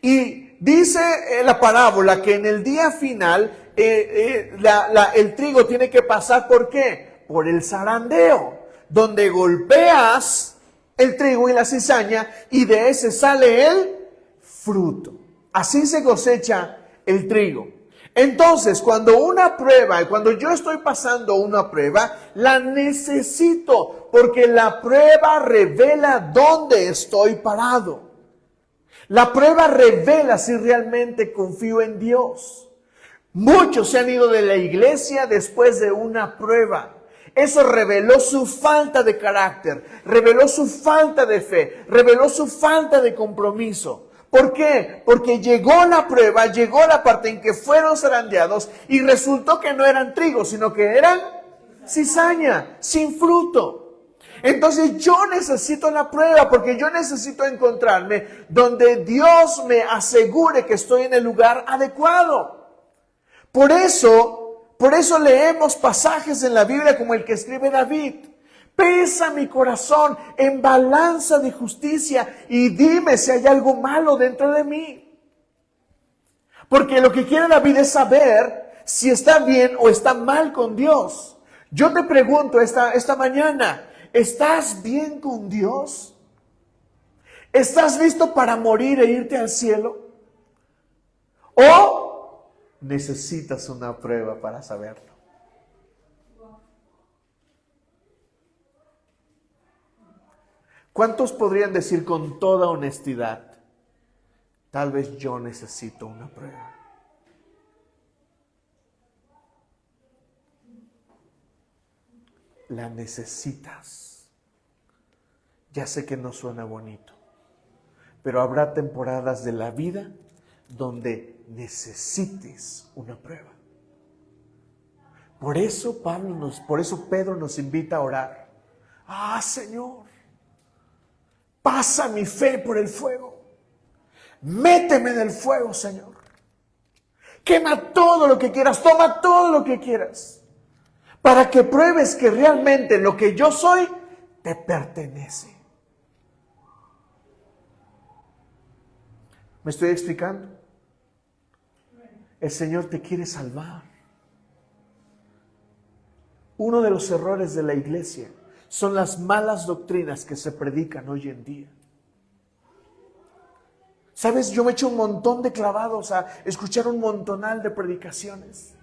Y dice la parábola que en el día final el trigo tiene que pasar, ¿por qué? Por el zarandeo, donde golpeas el trigo y la cizaña y de ese sale el fruto. Así se cosecha el trigo. Entonces, cuando yo estoy pasando una prueba, la necesito, porque la prueba revela dónde estoy parado. La prueba revela si realmente confío en Dios. Muchos se han ido de la iglesia después de una prueba. Eso reveló su falta de carácter, reveló su falta de fe, reveló su falta de compromiso. ¿Por qué? Porque llegó la prueba, llegó la parte en que fueron zarandeados y resultó que no eran trigo, sino que eran cizaña, sin fruto. Entonces yo necesito la prueba, porque yo necesito encontrarme donde Dios me asegure que estoy en el lugar adecuado. Por eso leemos pasajes en la Biblia como el que escribe David. Pesa mi corazón en balanza de justicia y dime si hay algo malo dentro de mí. Porque lo que quiere David es saber si está bien o está mal con Dios. Yo te pregunto esta mañana, ¿estás bien con Dios? ¿Estás listo para morir e irte al cielo? ¿O necesitas una prueba para saberlo? ¿Cuántos podrían decir con toda honestidad, tal vez yo necesito una prueba? La necesitas. Ya sé que no suena bonito, pero habrá temporadas de la vida donde necesites una prueba. Por eso Pedro nos invita a orar. Señor, pasa mi fe por el fuego. Méteme en el fuego, Señor. Quema todo lo que quieras, toma todo lo que quieras, para que pruebes que realmente lo que yo soy te pertenece. ¿Me estoy explicando? El Señor te quiere salvar. Uno de los errores de la iglesia son las malas doctrinas que se predican hoy en día. ¿Sabes? Yo me he hecho un montón de clavados a escuchar un montonal de predicaciones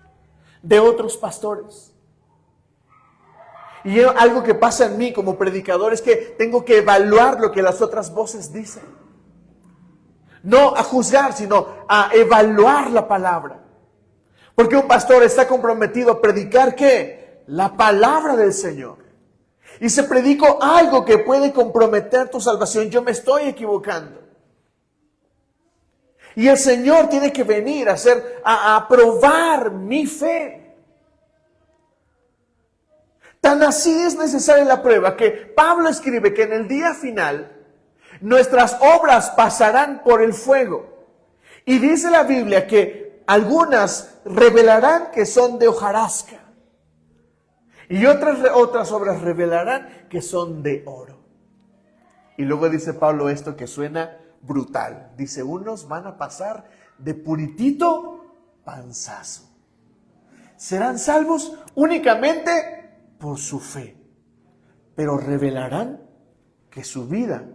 de otros pastores. Y algo que pasa en mí como predicador es que tengo que evaluar lo que las otras voces dicen. No a juzgar, sino a evaluar la palabra. Porque un pastor está comprometido a predicar ¿qué? La palabra del Señor. Y si predico algo que puede comprometer tu salvación, yo me estoy equivocando. Y el Señor tiene que venir a probar mi fe. Tan así es necesaria la prueba que Pablo escribe que en el día final nuestras obras pasarán por el fuego. Y dice la Biblia que algunas revelarán que son de hojarasca. Y otras obras revelarán que son de oro. Y luego dice Pablo esto que suena brutal. Dice, unos van a pasar de puritito panzazo. Serán salvos únicamente por su fe, pero revelarán que su vida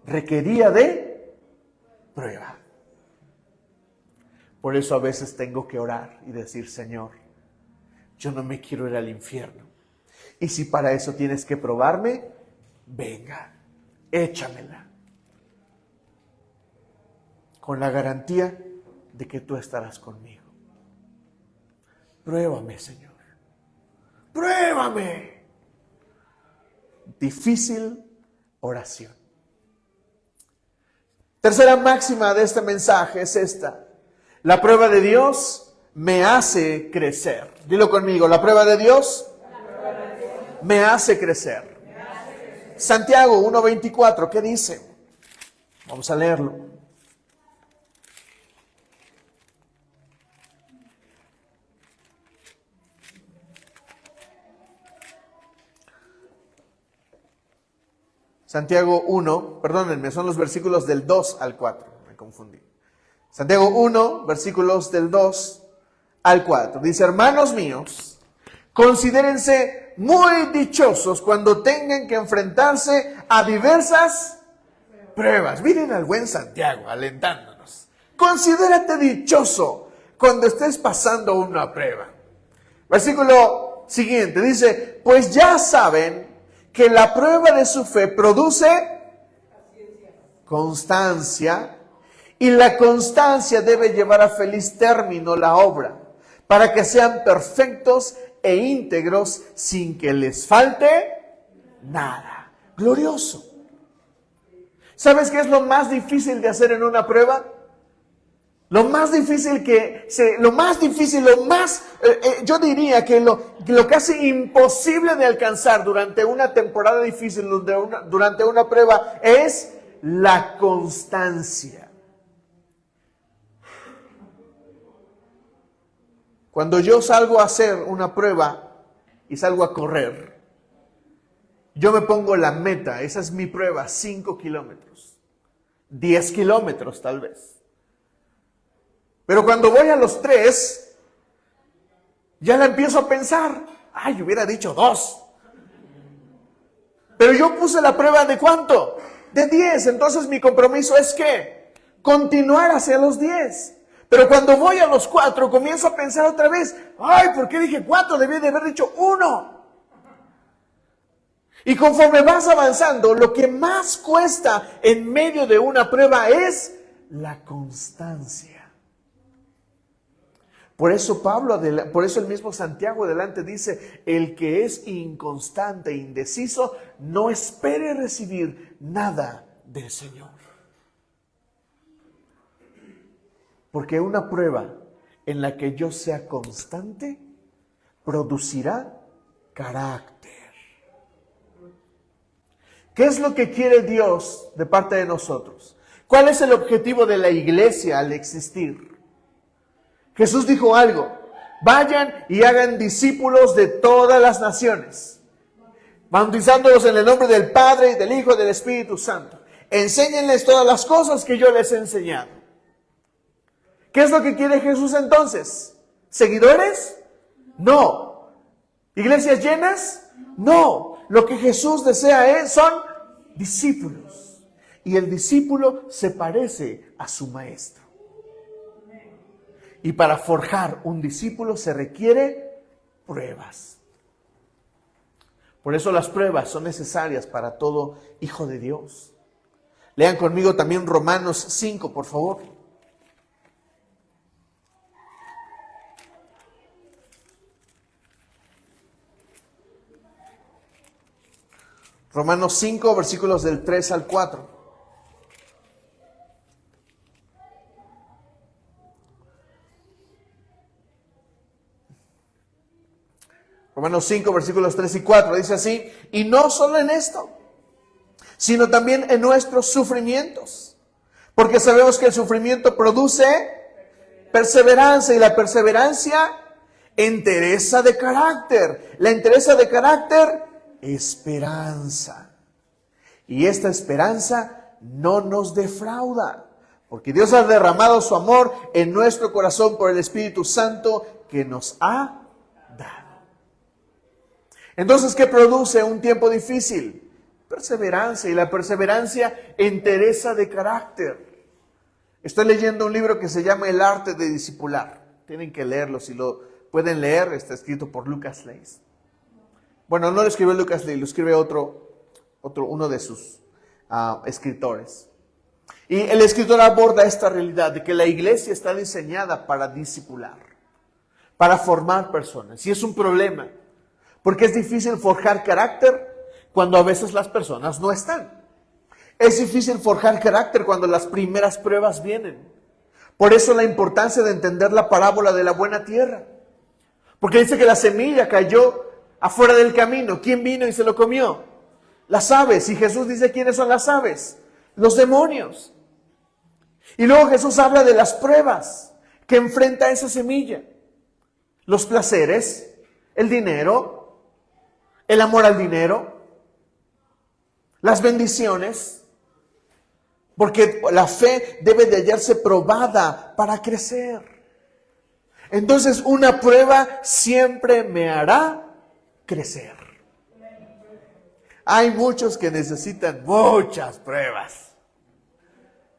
requería de prueba. Por eso a veces tengo que orar y decir, Señor, yo no me quiero ir al infierno. Y si para eso tienes que probarme, venga, échamela. Con la garantía de que tú estarás conmigo. Pruébame, Señor. Pruébame. Difícil oración. Tercera máxima de este mensaje es esta. La prueba de Dios me hace crecer. Dilo conmigo, la prueba de Dios me hace crecer. Santiago 1:24, ¿qué dice? Vamos a leerlo. Santiago 1, perdónenme, son los versículos del 2 al 4, me confundí. Santiago 1, versículos del 2 al 4. Dice, hermanos míos, considérense muy dichosos cuando tengan que enfrentarse a diversas pruebas. Miren al buen Santiago alentándonos. Considérate dichoso cuando estés pasando una prueba. Versículo siguiente dice, pues ya saben que la prueba de su fe produce constancia, y la constancia debe llevar a feliz término la obra, para que sean perfectos e íntegros sin que les falte nada. Glorioso. ¿Sabes qué es lo más difícil de hacer en una prueba? Yo diría que lo casi imposible de alcanzar durante una temporada difícil, durante una prueba, es la constancia. Cuando yo salgo a hacer una prueba y salgo a correr, yo me pongo la meta, esa es mi prueba, 5 kilómetros, 10 kilómetros tal vez. Pero cuando voy a los 3, ya la empiezo a pensar. Ay, hubiera dicho 2. Pero yo puse la prueba de ¿cuánto? De 10. Entonces mi compromiso es ¿qué? Continuar hacia los 10. Pero cuando voy a los 4, comienzo a pensar otra vez. Ay, ¿por qué dije 4? Debí de haber dicho 1. Y conforme vas avanzando, lo que más cuesta en medio de una prueba es la constancia. Por eso el mismo Santiago adelante dice, el que es inconstante e indeciso, no espere recibir nada del Señor. Porque una prueba en la que yo sea constante, producirá carácter. ¿Qué es lo que quiere Dios de parte de nosotros? ¿Cuál es el objetivo de la iglesia al existir? Jesús dijo algo, vayan y hagan discípulos de todas las naciones, bautizándolos en el nombre del Padre, y del Hijo y del Espíritu Santo. Enséñenles todas las cosas que yo les he enseñado. ¿Qué es lo que quiere Jesús entonces? ¿Seguidores? No. ¿Iglesias llenas? No. Lo que Jesús desea son discípulos. Y el discípulo se parece a su maestro. Y para forjar un discípulo se requiere pruebas. Por eso las pruebas son necesarias para todo hijo de Dios. Lean conmigo también Romanos 5, por favor. Romanos 5, versículos del 3 al 4. Romanos 5, versículos 3 y 4, dice así: y no solo en esto, sino también en nuestros sufrimientos. Porque sabemos que el sufrimiento produce perseverancia, y la perseverancia, entereza de carácter. La entereza de carácter, esperanza. Y esta esperanza no nos defrauda, porque Dios ha derramado su amor en nuestro corazón por el Espíritu Santo que nos ha dado. Entonces, ¿qué produce un tiempo difícil? Perseverancia, y la perseverancia, entereza de carácter. Estoy leyendo un libro que se llama El arte de discipular. Tienen que leerlo, si lo pueden leer. Está escrito por Lucas Leis. Bueno, no lo escribe Lucas Leis, lo escribe uno de sus escritores. Y el escritor aborda esta realidad de que la iglesia está diseñada para discipular, para formar personas. Y es un problema, porque es difícil forjar carácter cuando a veces las personas no están. Es difícil forjar carácter cuando las primeras pruebas vienen. Por eso la importancia de entender la parábola de la buena tierra. Porque dice que la semilla cayó afuera del camino. ¿Quién vino y se lo comió? Las aves. Y Jesús dice, ¿quiénes son las aves? Los demonios. Y luego Jesús habla de las pruebas que enfrenta esa semilla. Los placeres, el dinero, el amor al dinero, las bendiciones. Porque la fe debe de hallarse probada para crecer. Entonces, una prueba siempre me hará crecer. Hay muchos que necesitan muchas pruebas.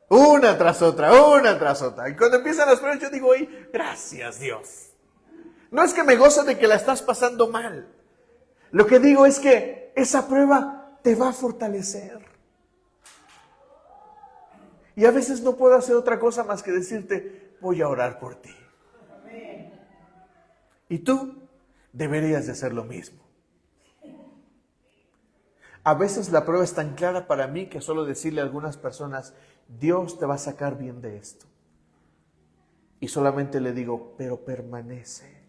Una tras otra, una tras otra. Y cuando empiezan las pruebas yo digo, ¡ay, gracias Dios! No es que me goce de que la estás pasando mal. Lo que digo es que esa prueba te va a fortalecer. Y a veces no puedo hacer otra cosa más que decirte, voy a orar por ti. Y tú deberías de hacer lo mismo. A veces la prueba es tan clara para mí que solo decirle a algunas personas, Dios te va a sacar bien de esto. Y solamente le digo, pero permanece.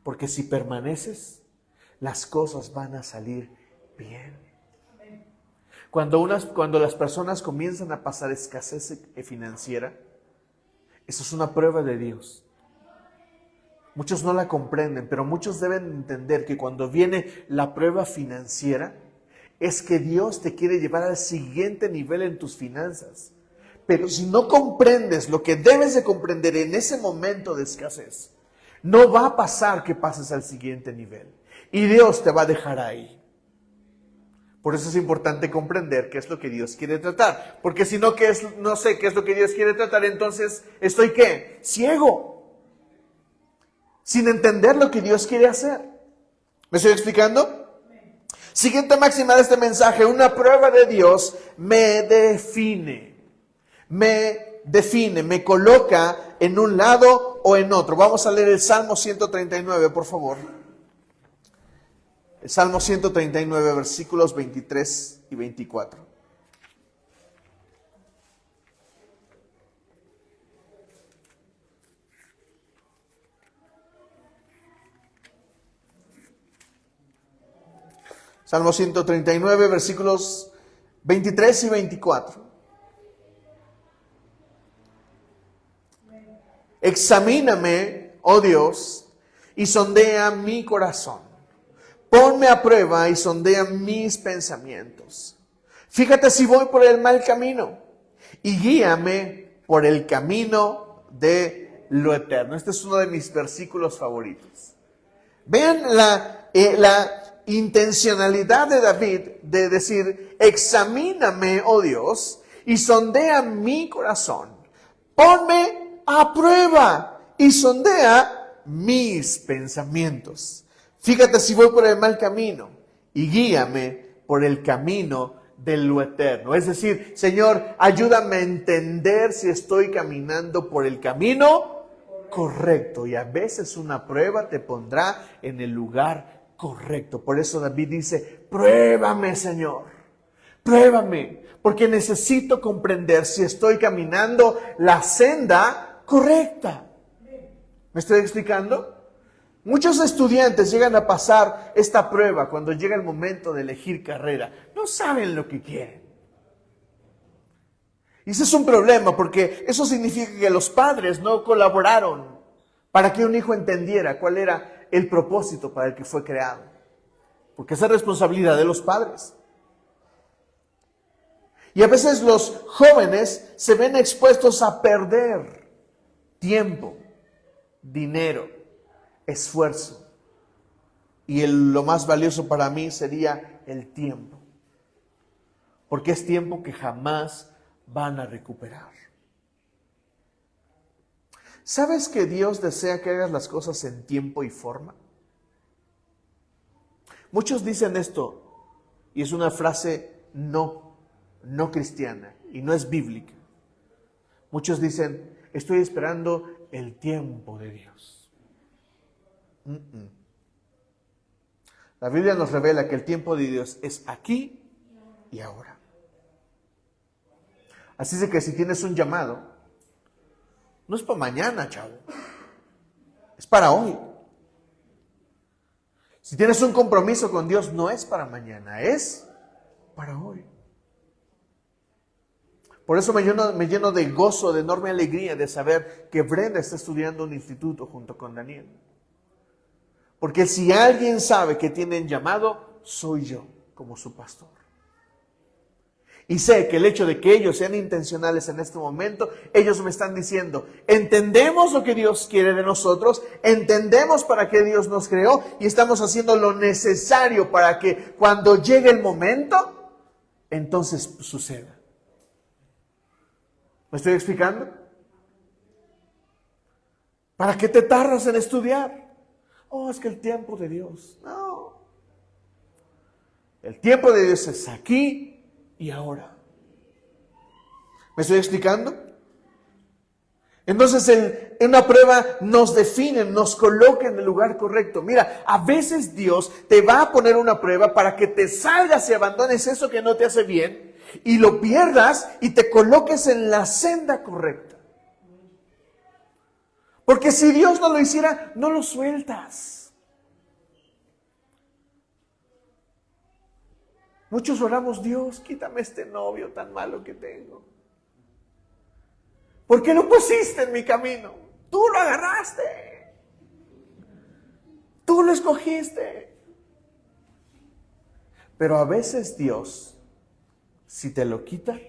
Porque si permaneces, las cosas van a salir bien. Cuando las personas comienzan a pasar escasez financiera, eso es una prueba de Dios. Muchos no la comprenden, pero muchos deben entender que cuando viene la prueba financiera, es que Dios te quiere llevar al siguiente nivel en tus finanzas. Pero si no comprendes lo que debes de comprender en ese momento de escasez, no va a pasar que pases al siguiente nivel. Y Dios te va a dejar ahí. Por eso es importante comprender qué es lo que Dios quiere tratar. Porque si no, no sé qué es lo que Dios quiere tratar, entonces estoy ¿qué? Ciego. Sin entender lo que Dios quiere hacer. ¿Me estoy explicando? Siguiente máxima de este mensaje: una prueba de Dios me define. Me coloca en un lado o en otro. Vamos a leer el Salmo 139, por favor. El Salmo 139, versículos 23 y 24. Salmo 139, versículos 23 y 24. Examíname, oh Dios, y sondea mi corazón. Ponme a prueba y sondea mis pensamientos. Fíjate si voy por el mal camino y guíame por el camino de lo eterno. Este es uno de mis versículos favoritos. Vean la intencionalidad de David de decir, examíname, oh Dios, y sondea mi corazón. Ponme a prueba y sondea mis pensamientos. Fíjate si voy por el mal camino y guíame por el camino de lo eterno. Es decir, Señor, ayúdame a entender si estoy caminando por el camino correcto. Y a veces una prueba te pondrá en el lugar correcto. Por eso David dice, pruébame, Señor. Pruébame, porque necesito comprender si estoy caminando la senda correcta. ¿Me estoy explicando? Muchos estudiantes llegan a pasar esta prueba cuando llega el momento de elegir carrera. No saben lo que quieren. Y ese es un problema porque eso significa que los padres no colaboraron para que un hijo entendiera cuál era el propósito para el que fue creado. Porque esa es responsabilidad de los padres. Y a veces los jóvenes se ven expuestos a perder tiempo, dinero, esfuerzo. Y lo más valioso para mí sería el tiempo. Porque es tiempo que jamás van a recuperar. ¿Sabes que Dios desea que hagas las cosas en tiempo y forma? Muchos dicen esto, y es una frase no cristiana, y no es bíblica. Muchos dicen, estoy esperando el tiempo de Dios. La Biblia nos revela que el tiempo de Dios es aquí y ahora. Así es que si tienes un llamado, no es para mañana, chavo. Es para hoy. Si tienes un compromiso con Dios, no es para mañana, es para hoy. Por eso me lleno de gozo, de enorme alegría de saber que Brenda está estudiando un instituto junto con Daniel. Porque si alguien sabe que tienen llamado, soy yo como su pastor. Y sé que el hecho de que ellos sean intencionales en este momento, ellos me están diciendo, entendemos lo que Dios quiere de nosotros, entendemos para qué Dios nos creó y estamos haciendo lo necesario para que cuando llegue el momento, entonces suceda. ¿Me estoy explicando? ¿Para qué te tardas en estudiar? Oh, es que el tiempo de Dios. No. El tiempo de Dios es aquí y ahora. ¿Me estoy explicando? Entonces, en una prueba nos define, nos coloca en el lugar correcto. Mira, a veces Dios te va a poner una prueba para que te salgas y abandones eso que no te hace bien y lo pierdas y te coloques en la senda correcta. Porque si Dios no lo hiciera, no lo sueltas. Muchos oramos, Dios, quítame este novio tan malo que tengo. ¿Por qué lo pusiste en mi camino? Tú lo agarraste. Tú lo escogiste. Pero a veces Dios, si te lo quita,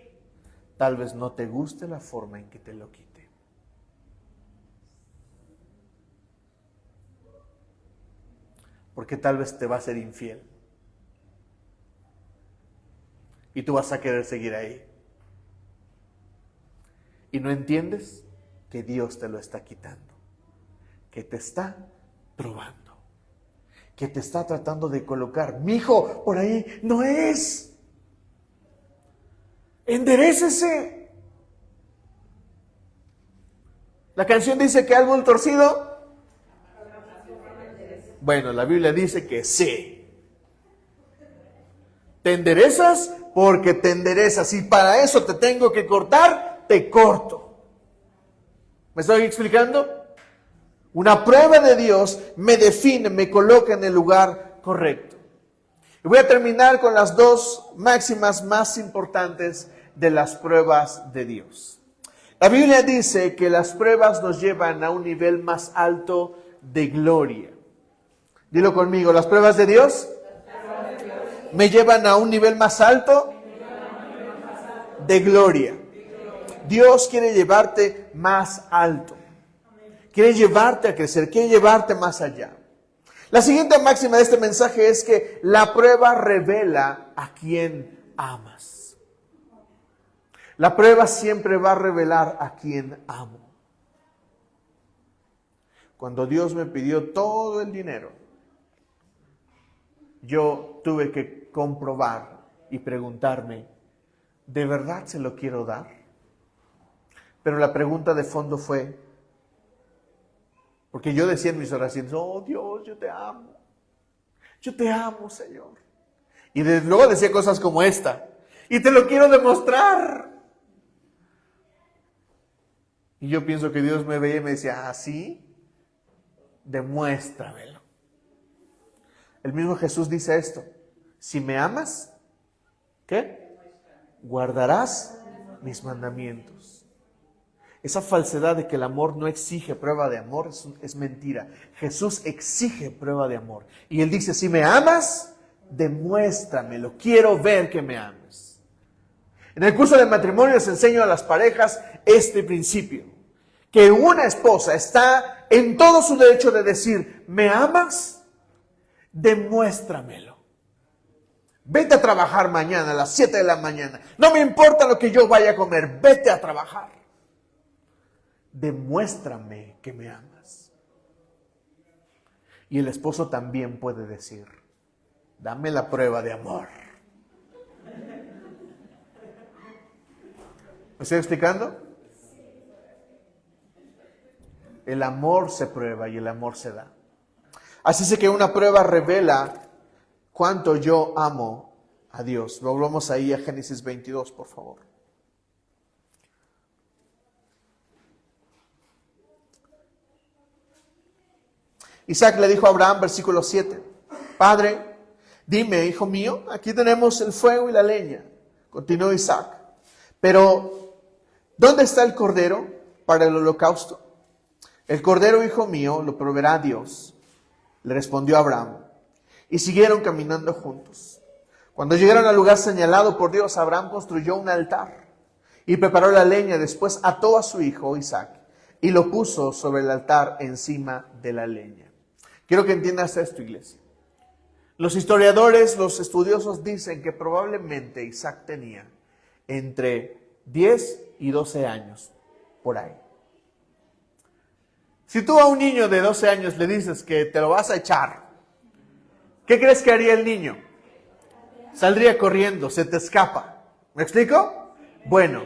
tal vez no te guste la forma en que te lo quite. Porque tal vez te va a ser infiel. Y tú vas a querer seguir ahí. Y no entiendes que Dios te lo está quitando. Que te está probando. Que te está tratando de colocar. Mijo, por ahí no es. Enderécese. La canción dice que árbol torcido. Bueno, la Biblia dice que sí. Te enderezas porque te enderezas. Y para eso te tengo que cortar, te corto. ¿Me estoy explicando? Una prueba de Dios me define, me coloca en el lugar correcto. Y voy a terminar con las dos máximas más importantes de las pruebas de Dios. La Biblia dice que las pruebas nos llevan a un nivel más alto de gloria. Dilo conmigo, las pruebas de Dios me llevan a un nivel más alto de gloria. Dios quiere llevarte más alto. Quiere llevarte a crecer, quiere llevarte más allá. La siguiente máxima de este mensaje es que la prueba revela a quien amas. La prueba siempre va a revelar a quien amo. Cuando Dios me pidió todo el dinero, yo tuve que comprobar y preguntarme, ¿de verdad se lo quiero dar? Pero la pregunta de fondo fue, porque yo decía en mis oraciones, oh Dios, yo te amo, Señor. Y luego decía cosas como esta, y te lo quiero demostrar. Y yo pienso que Dios me veía y me decía, ¿ah, sí? demuéstramelo. El mismo Jesús dice esto: si me amas, ¿qué? Guardarás mis mandamientos. Esa falsedad de que el amor no exige prueba de amor es mentira. Jesús exige prueba de amor. Y Él dice, si me amas, demuéstramelo. Quiero ver que me ames. En el curso de matrimonio les enseño a las parejas este principio. Que una esposa está en todo su derecho de decir, ¿me amas? Demuéstramelo. Vete a trabajar mañana a las 7 de la mañana. No me importa lo que yo vaya a comer. Vete a trabajar. Demuéstrame que me amas. Y el esposo también puede decir, dame la prueba de amor. ¿Me estoy explicando? El amor se prueba y el amor se da. Así es que una prueba revela cuánto yo amo a Dios. Volvamos ahí a Génesis 22, por favor. Isaac le dijo a Abraham, versículo 7, Padre, dime, hijo mío, aquí tenemos el fuego y la leña. Continuó Isaac, pero ¿dónde está el cordero para el holocausto? El cordero, hijo mío, lo proveerá Dios, le respondió Abraham. Y siguieron caminando juntos. Cuando llegaron al lugar señalado por Dios, Abraham construyó un altar y preparó la leña. Después ató a su hijo Isaac y lo puso sobre el altar encima de la leña. Quiero que entiendas esto, iglesia. Los historiadores, los estudiosos dicen que probablemente Isaac tenía entre 10 y 12 años, por ahí. Si tú a un niño de 12 años le dices que te lo vas a echar, ¿qué crees que haría el niño? Saldría corriendo, se te escapa. ¿Me explico? Bueno,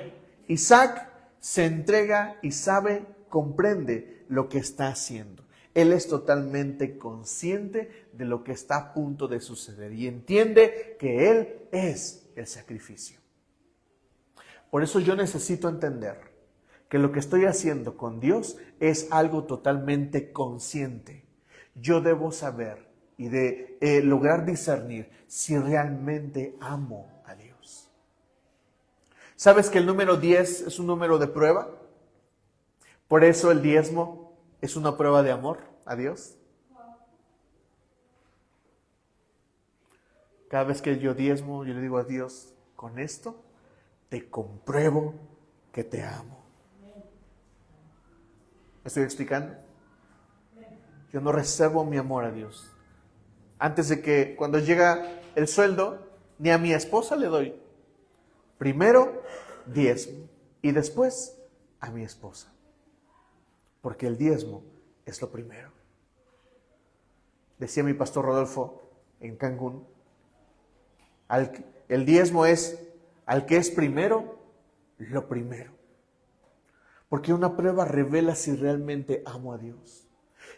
Isaac se entrega y sabe, comprende lo que está haciendo. Él es totalmente consciente de lo que está a punto de suceder y entiende que Él es el sacrificio. Por eso yo necesito entender que lo que estoy haciendo con Dios es algo totalmente consciente. Yo debo saber y de lograr discernir si realmente amo a Dios. ¿Sabes que el número 10 es un número de prueba? Por eso el diezmo es una prueba de amor a Dios. Cada vez que yo diezmo, yo le digo a Dios, con esto te compruebo que te amo. ¿Me estoy explicando? Yo no reservo mi amor a Dios. Antes de que cuando llega el sueldo, ni a mi esposa le doy. Primero diezmo y después a mi esposa. Porque el diezmo es lo primero. Decía mi pastor Rodolfo en Cancún, el diezmo es al que es primero, lo primero. Porque una prueba revela si realmente amo a Dios.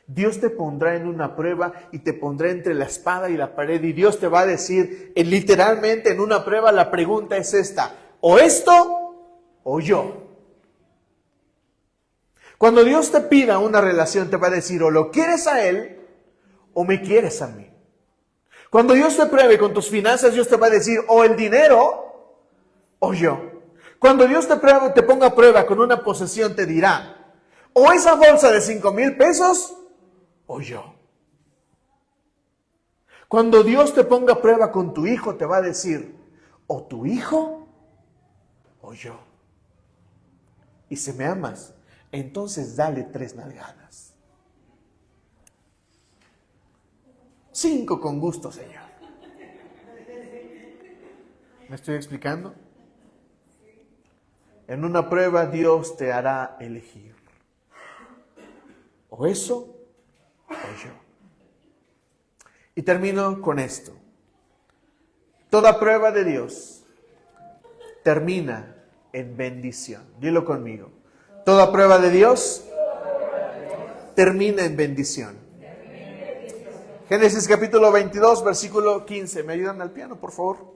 Dios te pondrá en una prueba y te pondrá entre la espada y la pared y Dios te va a decir, literalmente en una prueba la pregunta es esta, o esto o yo. Cuando Dios te pida una relación te va a decir o lo quieres a Él o me quieres a mí. Cuando Dios te pruebe con tus finanzas, Dios te va a decir o el dinero o yo. Cuando Dios te ponga a prueba con una posesión te dirá o esa bolsa de 5,000 pesos o yo. Cuando Dios te ponga a prueba con tu hijo te va a decir o tu hijo o yo. Y si me amas, entonces dale 3 nalgadas. 5 con gusto, Señor. ¿Me estoy explicando? En una prueba Dios te hará elegir. O eso o yo. Y termino con esto. Toda prueba de Dios termina en bendición. Dilo conmigo. Toda prueba de Dios termina en bendición. Génesis capítulo 22, versículo 15. ¿Me ayudan al piano, por favor?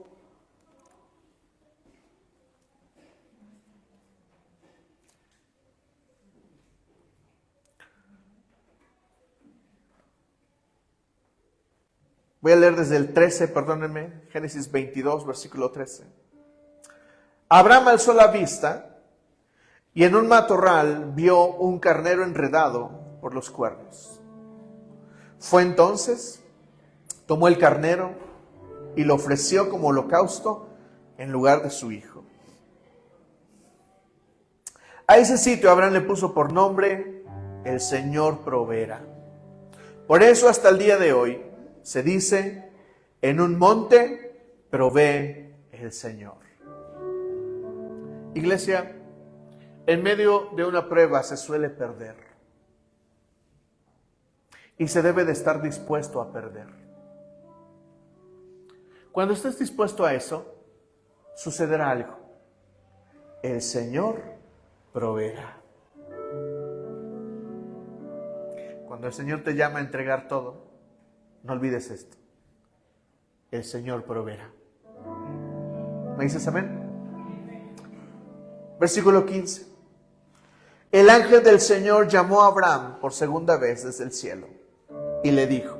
Voy a leer desde el 13, perdónenme, Génesis 22, versículo 13. Abraham alzó la vista y en un matorral vio un carnero enredado por los cuernos. Fue entonces, tomó el carnero y lo ofreció como holocausto en lugar de su hijo. A ese sitio Abraham le puso por nombre: el Señor proveerá. Por eso hasta el día de hoy se dice: en un monte provee el Señor. Iglesia, en medio de una prueba se suele perder. Y se debe de estar dispuesto a perder. Cuando estés dispuesto a eso, sucederá algo. El Señor proveerá. Cuando el Señor te llama a entregar todo, no olvides esto: el Señor proveerá. ¿Me dices amén? Versículo 15. El ángel del Señor llamó a Abraham por segunda vez desde el cielo y le dijo: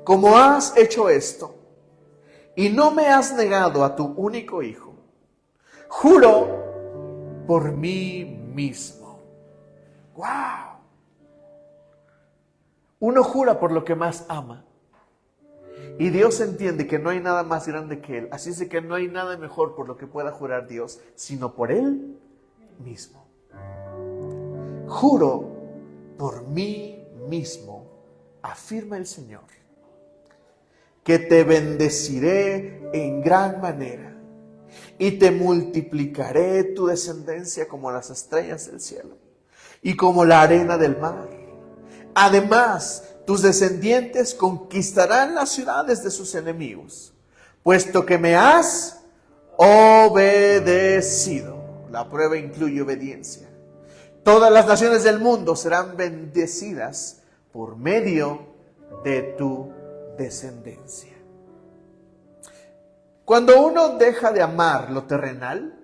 como has hecho esto y no me has negado a tu único hijo, juro por mí mismo. ¡Wow! Uno jura por lo que más ama. Y Dios entiende que no hay nada más grande que Él. Así es de que no hay nada mejor por lo que pueda jurar Dios, sino por Él mismo. Juro por mí mismo, afirma el Señor, que te bendeciré en gran manera y te multiplicaré tu descendencia como las estrellas del cielo y como la arena del mar. Además, tus descendientes conquistarán las ciudades de sus enemigos, puesto que me has obedecido. La prueba incluye obediencia. Todas las naciones del mundo serán bendecidas por medio de tu descendencia. Cuando uno deja de amar lo terrenal,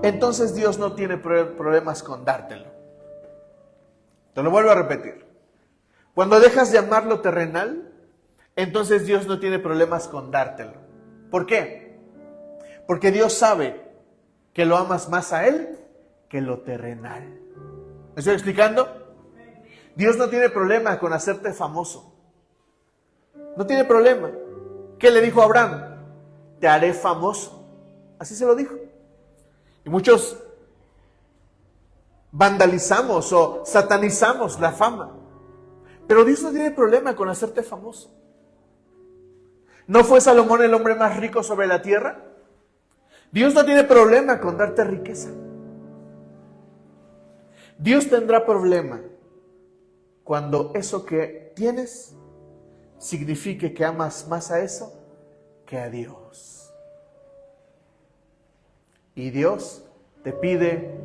entonces Dios no tiene problemas con dártelo. Te lo vuelvo a repetir. Cuando dejas de amar lo terrenal, entonces Dios no tiene problemas con dártelo. ¿Por qué? Porque Dios sabe que lo amas más a Él que lo terrenal. ¿Me estoy explicando? Dios no tiene problema con hacerte famoso. No tiene problema. ¿Qué le dijo a Abraham? Te haré famoso. Así se lo dijo. Y muchos vandalizamos o satanizamos la fama. Pero Dios no tiene problema con hacerte famoso. ¿No fue Salomón el hombre más rico sobre la tierra? Dios no tiene problema con darte riqueza. Dios tendrá problema cuando eso que tienes signifique que amas más a eso que a Dios. Y Dios te pide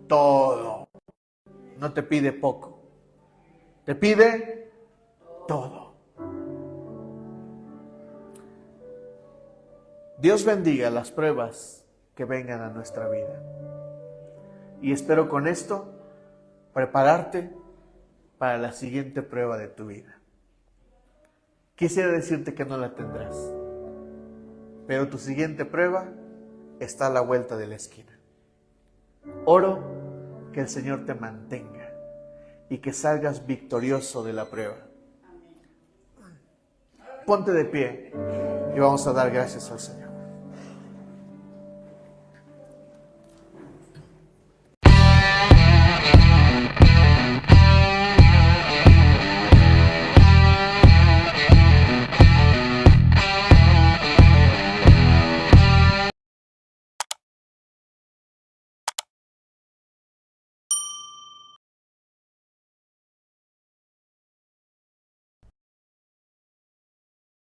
todo, no te pide poco. Te pide todo. Dios bendiga las pruebas que vengan a nuestra vida. Y espero con esto prepararte para la siguiente prueba de tu vida. Quisiera decirte que no la tendrás, pero tu siguiente prueba está a la vuelta de la esquina. Oro que el Señor te mantenga y que salgas victorioso de la prueba. Ponte de pie y vamos a dar gracias al Señor.